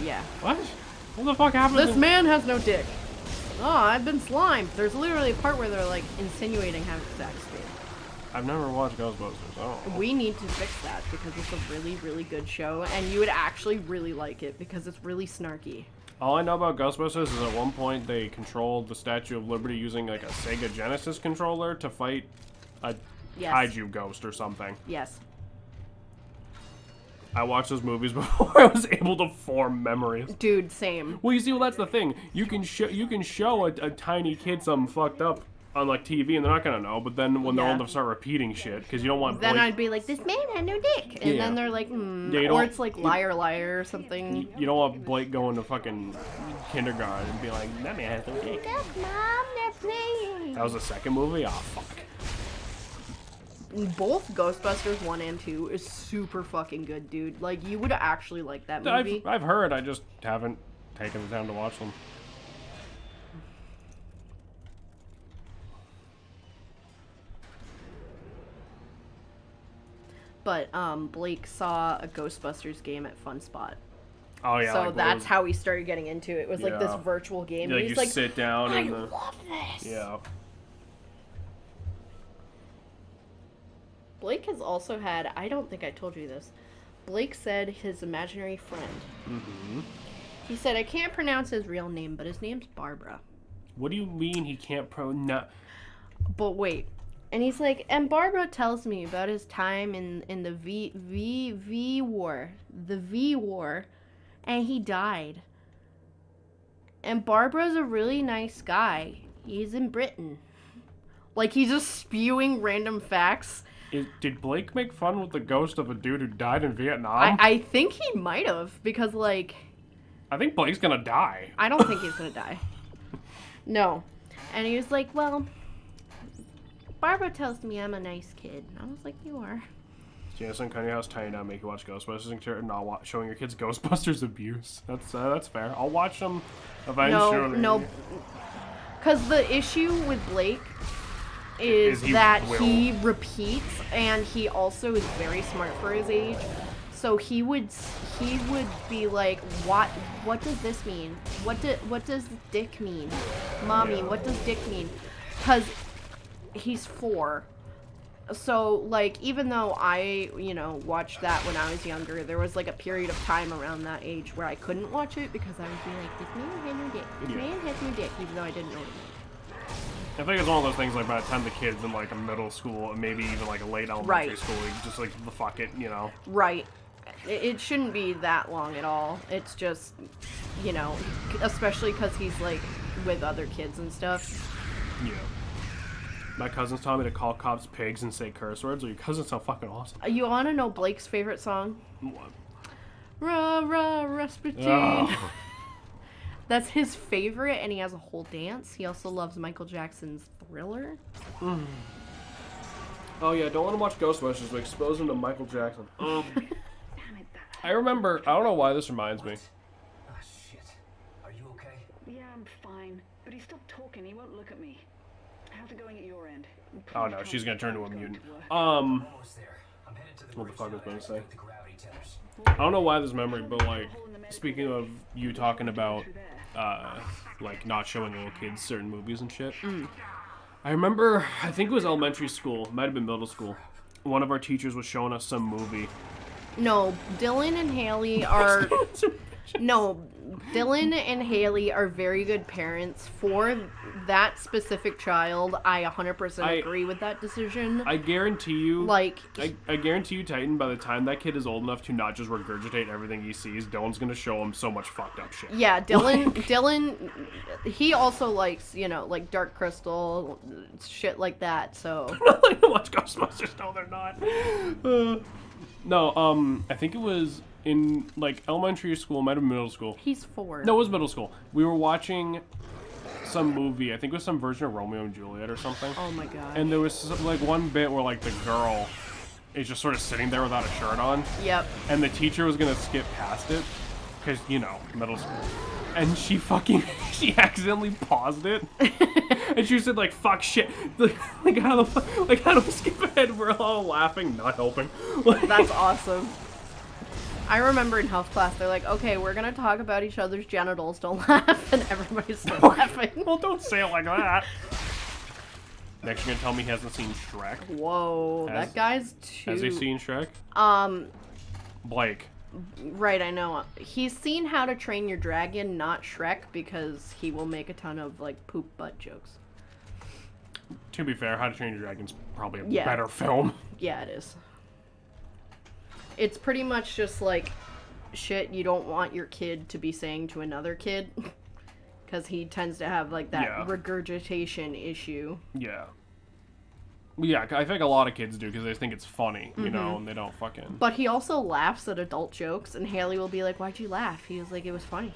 yeah. What? What the fuck happened? This man has no dick. Oh, I've been slimed. There's literally a part where they're like insinuating having sex. I've never watched Ghostbusters. Oh. We need to fix that because it's a really, really good show, and you would actually really like it because it's really snarky. All I know about Ghostbusters is at one point they controlled the Statue of Liberty using like a Sega Genesis controller to fight a kaiju ghost or something. Yes. I watched those movies before I was able to form memories. Dude, same. Well, you see, well, that's the thing. You can show a tiny kid something fucked up on like TV, and they're not gonna know. But then when they're old enough to start repeating shit, because you don't want. Then I'd be like, "This man had no dick," and then they're like, or it's like liar, liar, or something. You don't want Blake going to fucking kindergarten and be like, "That man has no dick." Look, Mom, they're playing. That was the second movie. Oh fuck. Both Ghostbusters 1 and 2 is super fucking good, dude. Like, you would actually like that movie. I've heard. I just haven't taken the time to watch them. But Blake saw a Ghostbusters game at Fun Spot. Oh yeah. So like that's how he started getting into it. It was like this virtual game. Yeah, He's you like, sit down I and love this. Yeah. Blake has also had, I don't think I told you this, Blake said his imaginary friend. Mm-hmm. He said, I can't pronounce his real name, but his name's Barbara. What do you mean he can't But wait. And he's like, and Barbara tells me about his time in the V War. The V War. And he died. And Barbara's a really nice guy. He's in Britain. Like, he's just spewing random facts. Did Blake make fun with the ghost of a dude who died in Vietnam? I think he might have, because, like... I think Blake's gonna die. I don't think he's gonna die. No. And he was like, well, Barbara tells me I'm a nice kid. And I was like, you are. Jason, come to your house, tell you not make you watch Ghostbusters and not showing your kids Ghostbusters abuse. That's fair. I'll watch them eventually. No. Because the issue with Blake is that he repeats, and he also is very smart for his age. So he would be like, what does this mean? What does dick mean? Mommy, what does dick mean? Because he's 4. So, like, even though I, watched that when I was younger, there was, like, a period of time around that age where I couldn't watch it because I would be like, this man has no dick. This man has no dick, even though I didn't know it. I think it's one of those things, like, by the time the kid's in, like, a middle school, and maybe even, like, a late elementary school, you just, like, the fuck it, Right. It shouldn't be that long at all. It's just, especially because he's, like, with other kids and stuff. Yeah. My cousins taught me to call cops pigs and say curse words. Your cousins sound fucking awesome. You want to know Blake's favorite song? What? Rah, rah, Rasputin. Oh. That's his favorite, and he has a whole dance. He also loves Michael Jackson's Thriller. Mm. Oh, yeah, don't let him watch Ghostbusters, but expose him to Michael Jackson. I remember, I don't know why this reminds me. Ah, shit. Are you okay? Yeah, I'm fine. But he stopped talking. He won't look at me. How's it going at your end? Oh no, she's gonna turn to a mutant. Almost there. I'm headed to the What the fuck was I gonna say? the gravity tethers. I don't know why this memory, but like, speaking of you talking about, like not showing little kids certain movies and shit. I remember, I think it was elementary school, might have been middle school. One of our teachers was showing us some movie. No, Dylan and Haley are... No, Dylan and Haley are very good parents. For that specific child, I 100% agree with that decision. I guarantee you... Like... I guarantee you, Titan, by the time that kid is old enough to not just regurgitate everything he sees, Dylan's gonna show him so much fucked up shit. Yeah, Dylan, he also likes, you know, like Dark Crystal, shit like that, so... They're not like to watch Ghostbusters, no, they're not. No, I think it was in, like, elementary school, might have been middle school. He's 4. No, it was middle school. We were watching some movie, I think it was some version of Romeo and Juliet or something. Oh my god. And there was, like, one bit where, like, the girl is just sort of sitting there without a shirt on. Yep. And the teacher was gonna skip past it, because, you know, middle school. And she she accidentally paused it. And she said, like, fuck shit. Like, how do we skip ahead? We're all laughing, not helping. That's awesome. I remember in health class, they're like, okay, we're gonna talk about each other's genitals, don't laugh, and everybody started laughing. Well, don't say it like that. Next, you're gonna tell me he hasn't seen Shrek? Whoa, that guy's too... Has he seen Shrek? Blake. Right, I know. He's seen How to Train Your Dragon, not Shrek, because he will make a ton of, like, poop butt jokes. To be fair, How to Train Your Dragon's probably a better film. Yeah, it is. It's pretty much just, like, shit you don't want your kid to be saying to another kid. Because he tends to have, like, that regurgitation issue. Yeah. Yeah, I think a lot of kids do because they think it's funny, you know, and they don't fucking... But he also laughs at adult jokes, and Haley will be like, why'd you laugh? He was like, it was funny.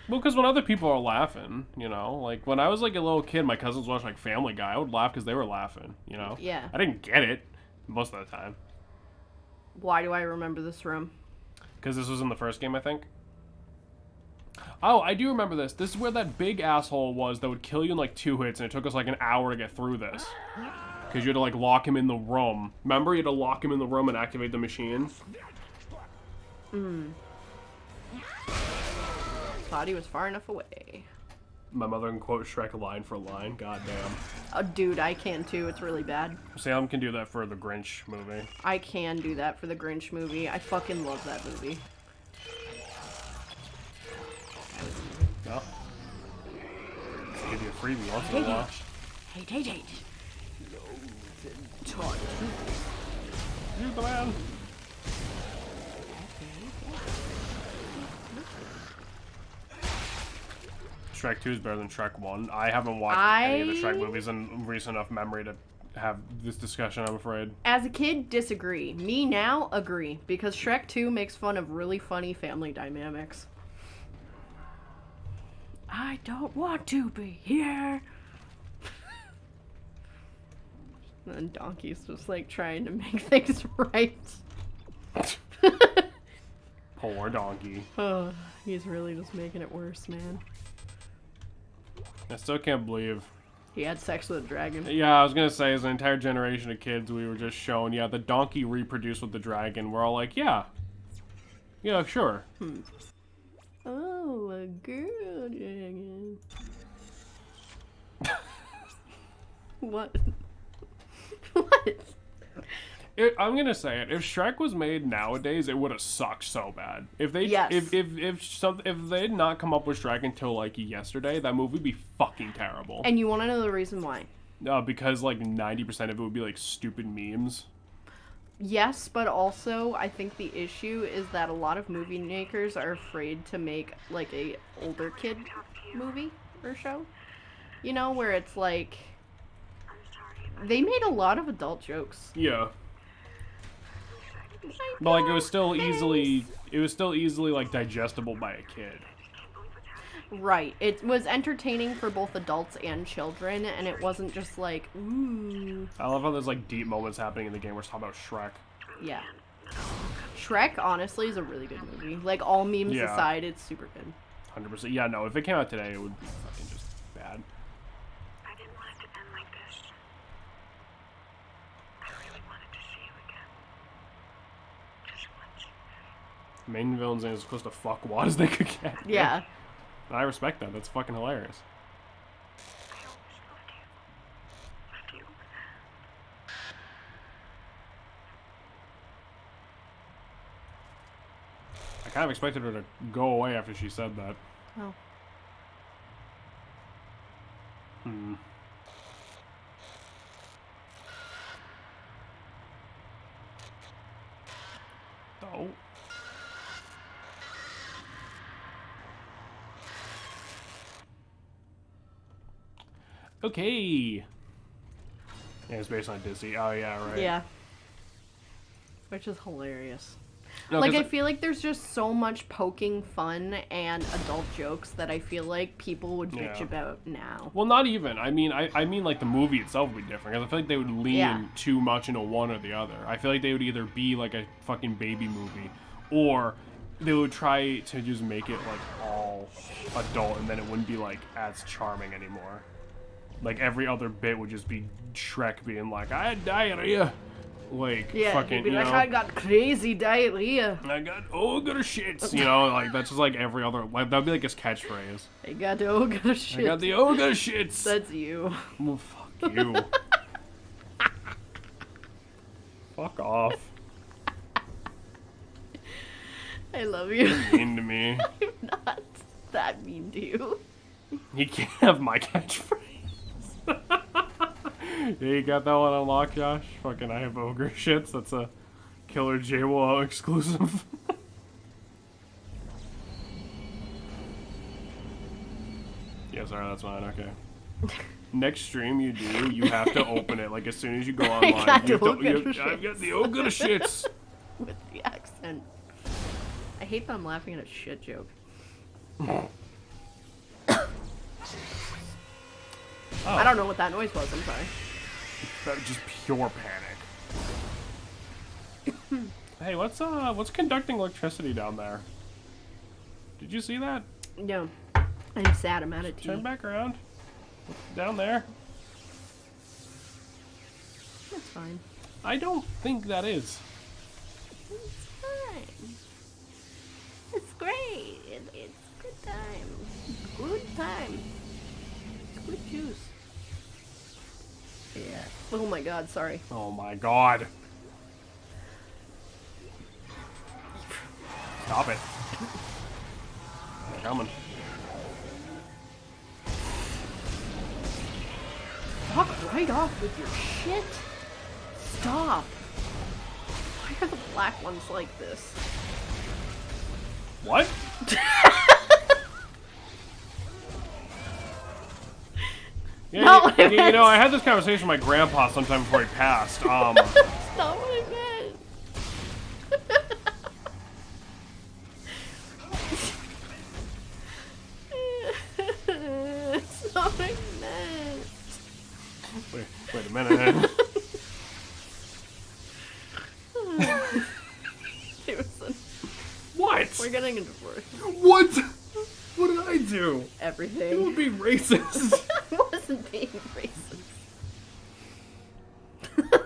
Well, because when other people are laughing, you know, like, when I was, like, a little kid, my cousins watched, like, Family Guy, I would laugh because they were laughing, you know? Yeah. I didn't get it most of the time. Why do I remember this room? Because this was in the first game, I think. Oh, I do remember this. This is where that big asshole was that would kill you in, like, 2 hits, and it took us, like, an hour to get through this. Because you had to, like, lock him in the room. Remember? You had to lock him in the room and activate the machine? Thought he was far enough away. My mother can quote Shrek line for line. Goddamn. Oh, dude, I can too. It's really bad. Sam can do that for the Grinch movie. I can do that for the Grinch movie. I fucking love that movie. Well, let's give you a freebie once in a while. Hey. You the man. Shrek 2 is better than Shrek 1. I haven't watched any of the Shrek movies in recent enough memory to have this discussion, I'm afraid. As a kid, disagree. Me now, agree. Because Shrek 2 makes fun of really funny family dynamics. I don't want to be here. And Donkey's just like trying to make things right. Poor Donkey. Oh, he's really just making it worse, man. I still can't believe. He had sex with a dragon. Yeah, I was gonna say, as an entire generation of kids, we were just shown, yeah, the donkey reproduced with the dragon. We're all like, yeah. Yeah, sure. Oh, a girl dragon. What? What? I'm gonna say it. If Shrek was made nowadays, it would have sucked so bad. If they if they did not come up with Shrek until like yesterday, that movie would be fucking terrible. And you want to know the reason why? Because like 90% of it would be like stupid memes. Yes, but also I think the issue is that a lot of movie makers are afraid to make like a older kid movie or show. You know, where it's like they made a lot of adult jokes. Yeah. But like it was still easily like digestible by a kid. Right. It was entertaining for both adults and children, and it wasn't just like, ooh. I love how there's like deep moments happening in the game where it's talking about Shrek. Yeah. Shrek, honestly, is a really good movie. Like, all memes aside, it's super good. 100%. Yeah, no, if it came out today, it would be fucking just bad. I didn't want it to end like this. I really wanted to see you again. Just once. Main villain's name is supposed to fuck what as they could get. Yeah. I respect that. That's fucking hilarious. I kind of expected her to go away after she said that. Oh. Hmm. Oh. Okay. Yeah, it's based on Disney. Oh, yeah, right. Yeah. Which is hilarious. No, Like, I feel like there's just so much poking fun and adult jokes that I feel like people would bitch about now. Well, not even. I mean, I mean, like, the movie itself would be different. 'Cause I feel like they would lean too much into one or the other. I feel like they would either be, like, a fucking baby movie, or they would try to just make it, like, all adult, and then it wouldn't be, like, as charming anymore. Like, every other bit would just be Shrek being like, I had diarrhea. Like, fucking, he'd be like, I got crazy diarrhea. I got ogre shits. You know, like, that's just like every other, like, that'd be like his catchphrase. I got the ogre shits. I got the ogre shits. That's you. Well, fuck you. Fuck off. I love you. You're mean to me. I'm not that mean to you. You can't have my catchphrase. Yeah, you got that one unlocked, Josh? Fucking I have ogre shits. That's a Killer J-Wo exclusive. Yeah, sorry, that's mine. Okay. Next stream you do, you have to open it. Like, as soon as you go online, I've got the ogre shits. With the accent. I hate that I'm laughing at a shit joke. Oh. I don't know what that noise was, I'm sorry. That was just pure panic. Hey, what's conducting electricity down there? Did you see that? No. I'm sad, I'm out of tea. Turn back around. Down there. That's fine. I don't think that is. It's fine. It's great. It's good time. Good time. It's good juice. Yeah. Oh my god, sorry. Oh my god. Stop it. They're coming. Fuck right off with your shit. Stop. Why are the black ones like this? What? Yeah, No, you know, I had this conversation with my grandpa sometime before he passed. That's not what I meant. That's not what I meant. Wait a minute. Jameson, What? we're getting a divorce. What? What did I do? Everything. It would be racist. I wasn't being racist.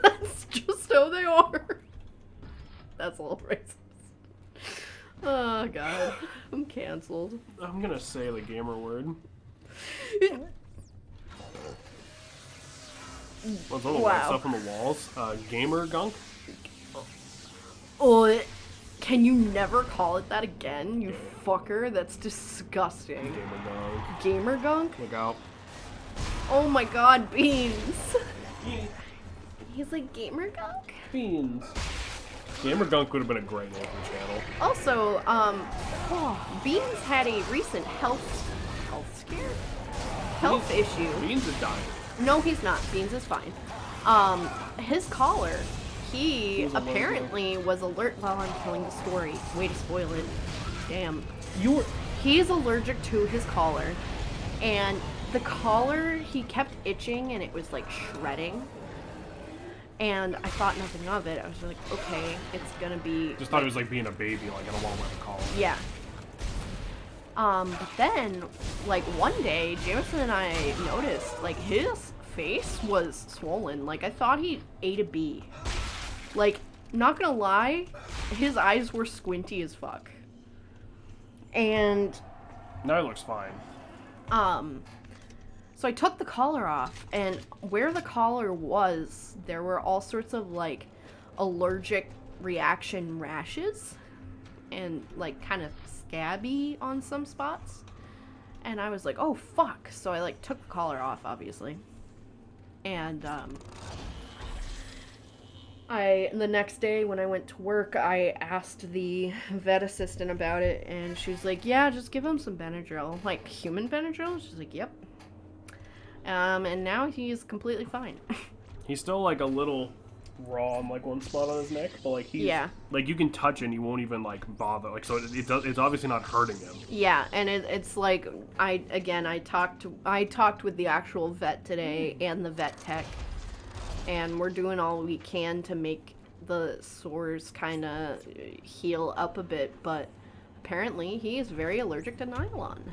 That's just how they are. That's a little racist. Oh god. I'm cancelled. I'm gonna say the gamer word. What's all the white stuff on the walls? Gamer gunk? Oh, can you never call it that again, you fucker? That's disgusting. Gamer gunk. Gamer gunk? Look out. Oh my god, Beans. He's like, gamer gunk? Beans. Gamer gunk would have been a great name for the channel. Also, Beans had a recent health scare? Health issue. Beans is dying. No, he's not. Beans is fine. His collar, he apparently was alert. Well, I'm telling the story. Way to spoil it. Damn. He's allergic to his collar, and the collar, he kept itching, and it was like shredding. And I thought nothing of it. I was like, okay, it's gonna be. Just thought it was like being a baby. Like, I don't want to wear the collar. Yeah. But then, like, one day, Jameson and I noticed, like, his face was swollen. Like, I thought he ate a bee. Like, not gonna lie, his eyes were squinty as fuck. And Now it looks fine. so I took the collar off, and where the collar was, there were all sorts of like allergic reaction rashes and like kind of scabby on some spots. And I was like, oh fuck. So I like took the collar off, obviously. And the next day when I went to work, I asked the vet assistant about it, and she was like, yeah, just give him some Benadryl. Like, human Benadryl? She's like, yep. And now he's completely fine. He's still, like, a little raw on, like, one spot on his neck, but, like, he's... Yeah. Like, you can touch it and he won't even, like, bother. Like, so it's obviously not hurting him. Yeah, and it's like, I talked with the actual vet today and the vet tech, and we're doing all we can to make the sores kind of heal up a bit, but apparently he is very allergic to nylon.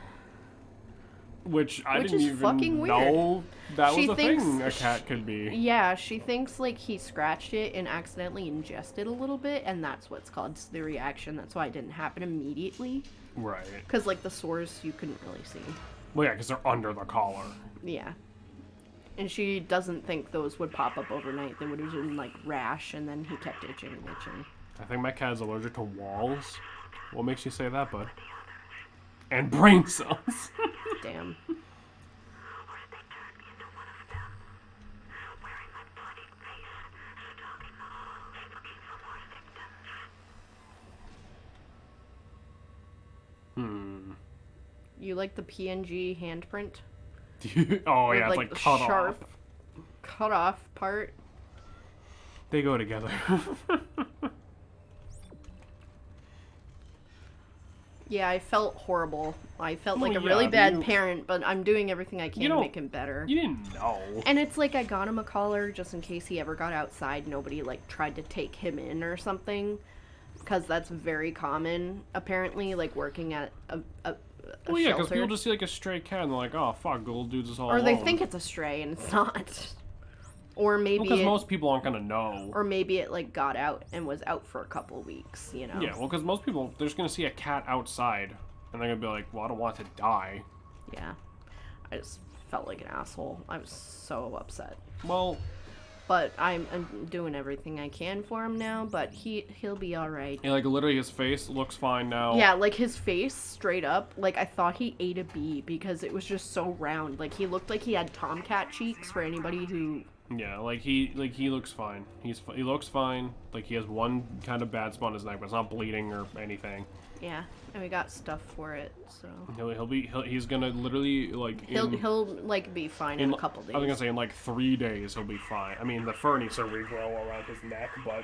Which I didn't is even fucking weird. know that She was a thinks thing a cat could be. Yeah, she thinks like he scratched it and accidentally ingested a little bit, and that's what's caused the reaction. That's why it didn't happen immediately. Right. Because like the sores you couldn't really see. Well, yeah, because they're under the collar. Yeah. And she doesn't think those would pop up overnight. They would have been like rash, and then he kept itching and itching. I think my cat is allergic to walls. What makes you say that, bud? And brain cells. Damn. You like the PNG handprint? Oh yeah, With, it's like the cut sharp, off. cut off part. They go together. Yeah, I felt horrible. I felt like a Well, really yeah, bad parent, but I'm doing everything I can to don't- make him better. You didn't know. And it's like I got him a collar just in case he ever got outside. Nobody like tried to take him in or something, because that's very common apparently. Like working at a Well, yeah, because shelter. people just see like a stray cat and they're like, "Oh fuck, little dude's just all Or alone." they think it's a stray and it's not. Or maybe because it, most people aren't gonna know. or maybe it like got out and was out for a couple of weeks. You know. Yeah, well, because most people they're just gonna see a cat outside and they're gonna be like, "Well, I don't want it to die." Yeah. I just felt like an asshole. I was so upset. Well, But I'm doing everything I can for him now, but he'll be alright. yeah, like literally his face looks fine now. Yeah, like his face straight up, like I thought he ate a bee because it was just so round. Like he looked like he had tomcat cheeks for anybody who... Yeah, like he looks fine. He looks fine. Like he has one kind of bad spot on his neck, but it's not bleeding or anything. Yeah, and we got stuff for it, so... He's gonna literally like He'll like be fine in a couple days. I was gonna say in like 3 days he'll be fine. I mean the fur needs to regrow around his neck, but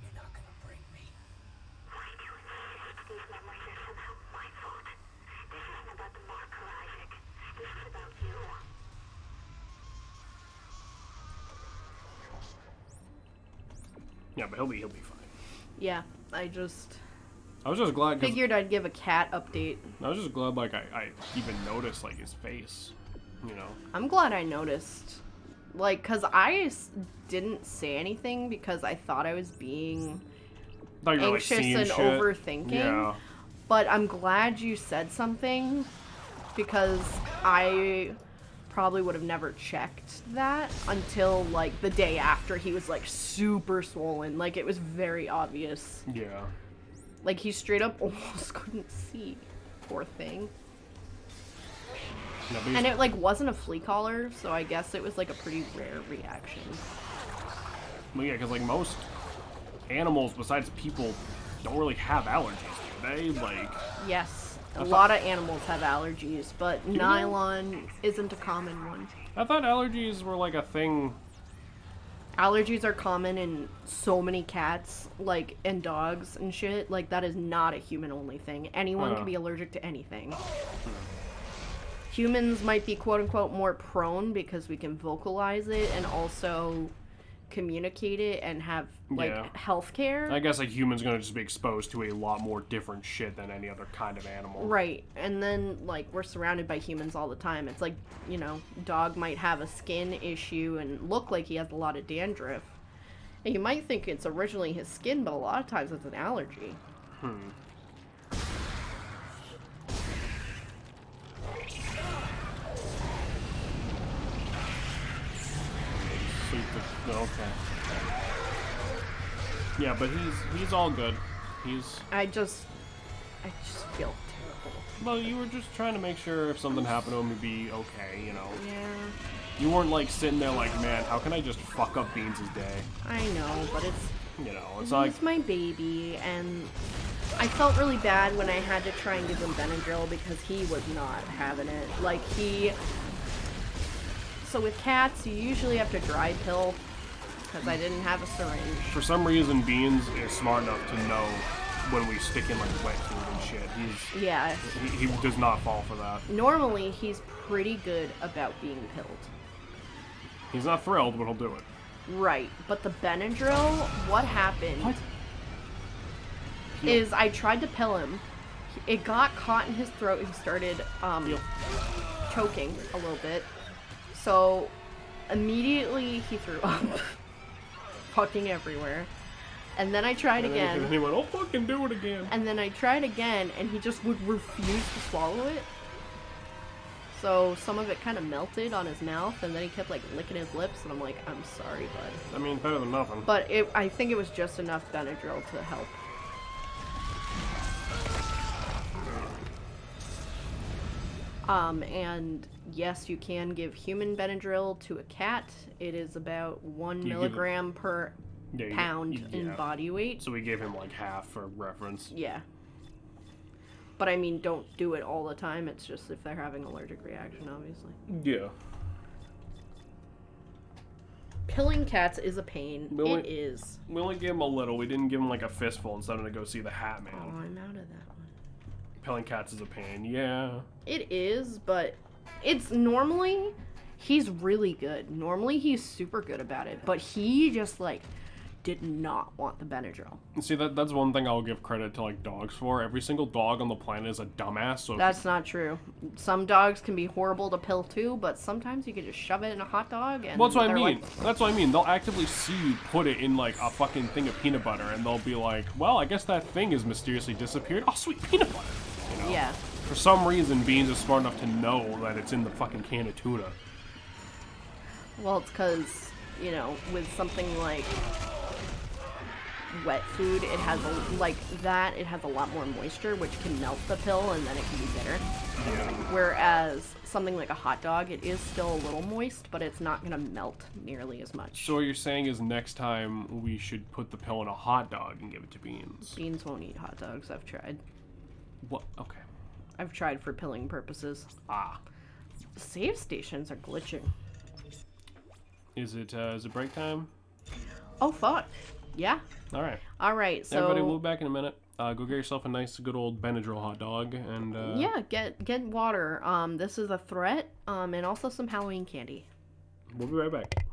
You're not gonna bring me. Why do you insist these memories are somehow my fault? This isn't about the marker, Isaac. This is about you. yeah, but he'll be fine. Yeah, I just I was just glad. figured I'd give a cat update. I was just glad like I even noticed like his face, you know. I'm glad I noticed. Like, because I didn't say anything because I thought I was being Thought you were, like, anxious seeing and shit. overthinking. Yeah. But I'm glad you said something because I probably would have never checked that until like the day after he was like super swollen. Like it was very obvious. Yeah. Like he straight up almost couldn't see. Poor thing. No, but And it like wasn't a flea collar, so I guess it was like a pretty rare reaction. well, yeah, because like most animals besides people don't really have allergies, do they? Like. Yes, a lot of animals have allergies, but nylon isn't a common one. I thought allergies were like a thing. Allergies are common in so many cats, like, and dogs and shit. Like, that is not a human-only thing. Anyone can be allergic to anything. Humans might be quote-unquote more prone because we can vocalize it, and also communicate it and have like Yeah. health care. I guess a human's gonna just be exposed to a lot more different shit than any other kind of animal. Right. And then like we're surrounded by humans all the time. It's like, you know, dog might have a skin issue and look like he has a lot of dandruff. And you might think it's originally his skin, but a lot of times it's an allergy. Okay. Yeah, but he's all good. I just feel terrible. Well, you were just trying to make sure if something happened to him, he'd be okay, you know. Yeah. You weren't like sitting there like, man, how can I just fuck up Beans' day? I know, but it's You know, it's like he's my baby, and I felt really bad when I had to try and give him Benadryl because he was not having it. Like so with cats, you usually have to dry pill because I didn't have a syringe. for some reason Beans is smart enough to know when we stick in like wet food and shit. Yeah. He does not fall for that. Normally, he's pretty good about being pilled. He's not thrilled, but he'll do it. Right, but the Benadryl, what happened is I tried to pill him. It got caught in his throat. He started choking a little bit. So immediately he threw up. Fucking everywhere. And then I tried again. And he went, I'll fucking do it again. And then I tried again, and he just would refuse to swallow it. So some of it kind of melted on his mouth, and then he kept like licking his lips, and I'm like, I'm sorry, bud. I mean, better than nothing. But I think it was just enough Benadryl to help. And yes, you can give human Benadryl to a cat. It is about 1 milligram per pound in body weight. So we gave him like half for reference. Yeah. But I mean, don't do it all the time. It's just if they're having allergic reaction, obviously. Yeah. Pilling cats is a pain. It is. We only gave him a little. We didn't give him like a fistful and sent him to go see the Hat Man. Oh, I'm out of that one. Pilling cats is a pain. Yeah. It is, but it's normally, he's really good. Normally he's super good about it, but he just like did not want the Benadryl. See, that's one thing I'll give credit to like dogs for. Every single dog on the planet is a dumbass. So that's not true. Some dogs can be horrible to pill too, but sometimes you can just shove it in a hot dog and well, that's what I mean. like, That's what I mean. They'll actively see you put it in like a fucking thing of peanut butter, and they'll be like, "Well, I guess that thing has mysteriously disappeared. Oh, sweet peanut butter." You know? Yeah. For some reason, Beans is smart enough to know that it's in the fucking can of tuna. Well, it's because, you know, with something like wet food, it has it has a lot more moisture, which can melt the pill, and then it can be bitter. Yeah. Whereas something like a hot dog, it is still a little moist, but it's not gonna melt nearly as much. So what you're saying is next time we should put the pill in a hot dog and give it to Beans. Beans won't eat hot dogs. I've tried. What? Okay. I've tried for pilling purposes. Ah. Save stations are glitching. Is it break time? Oh fuck. Yeah. All right. All right. So everybody, we'll be back in a minute. Go get yourself a nice, good old Benadryl hot dog, and yeah, get water. This is a threat. And also some Halloween candy. We'll be right back.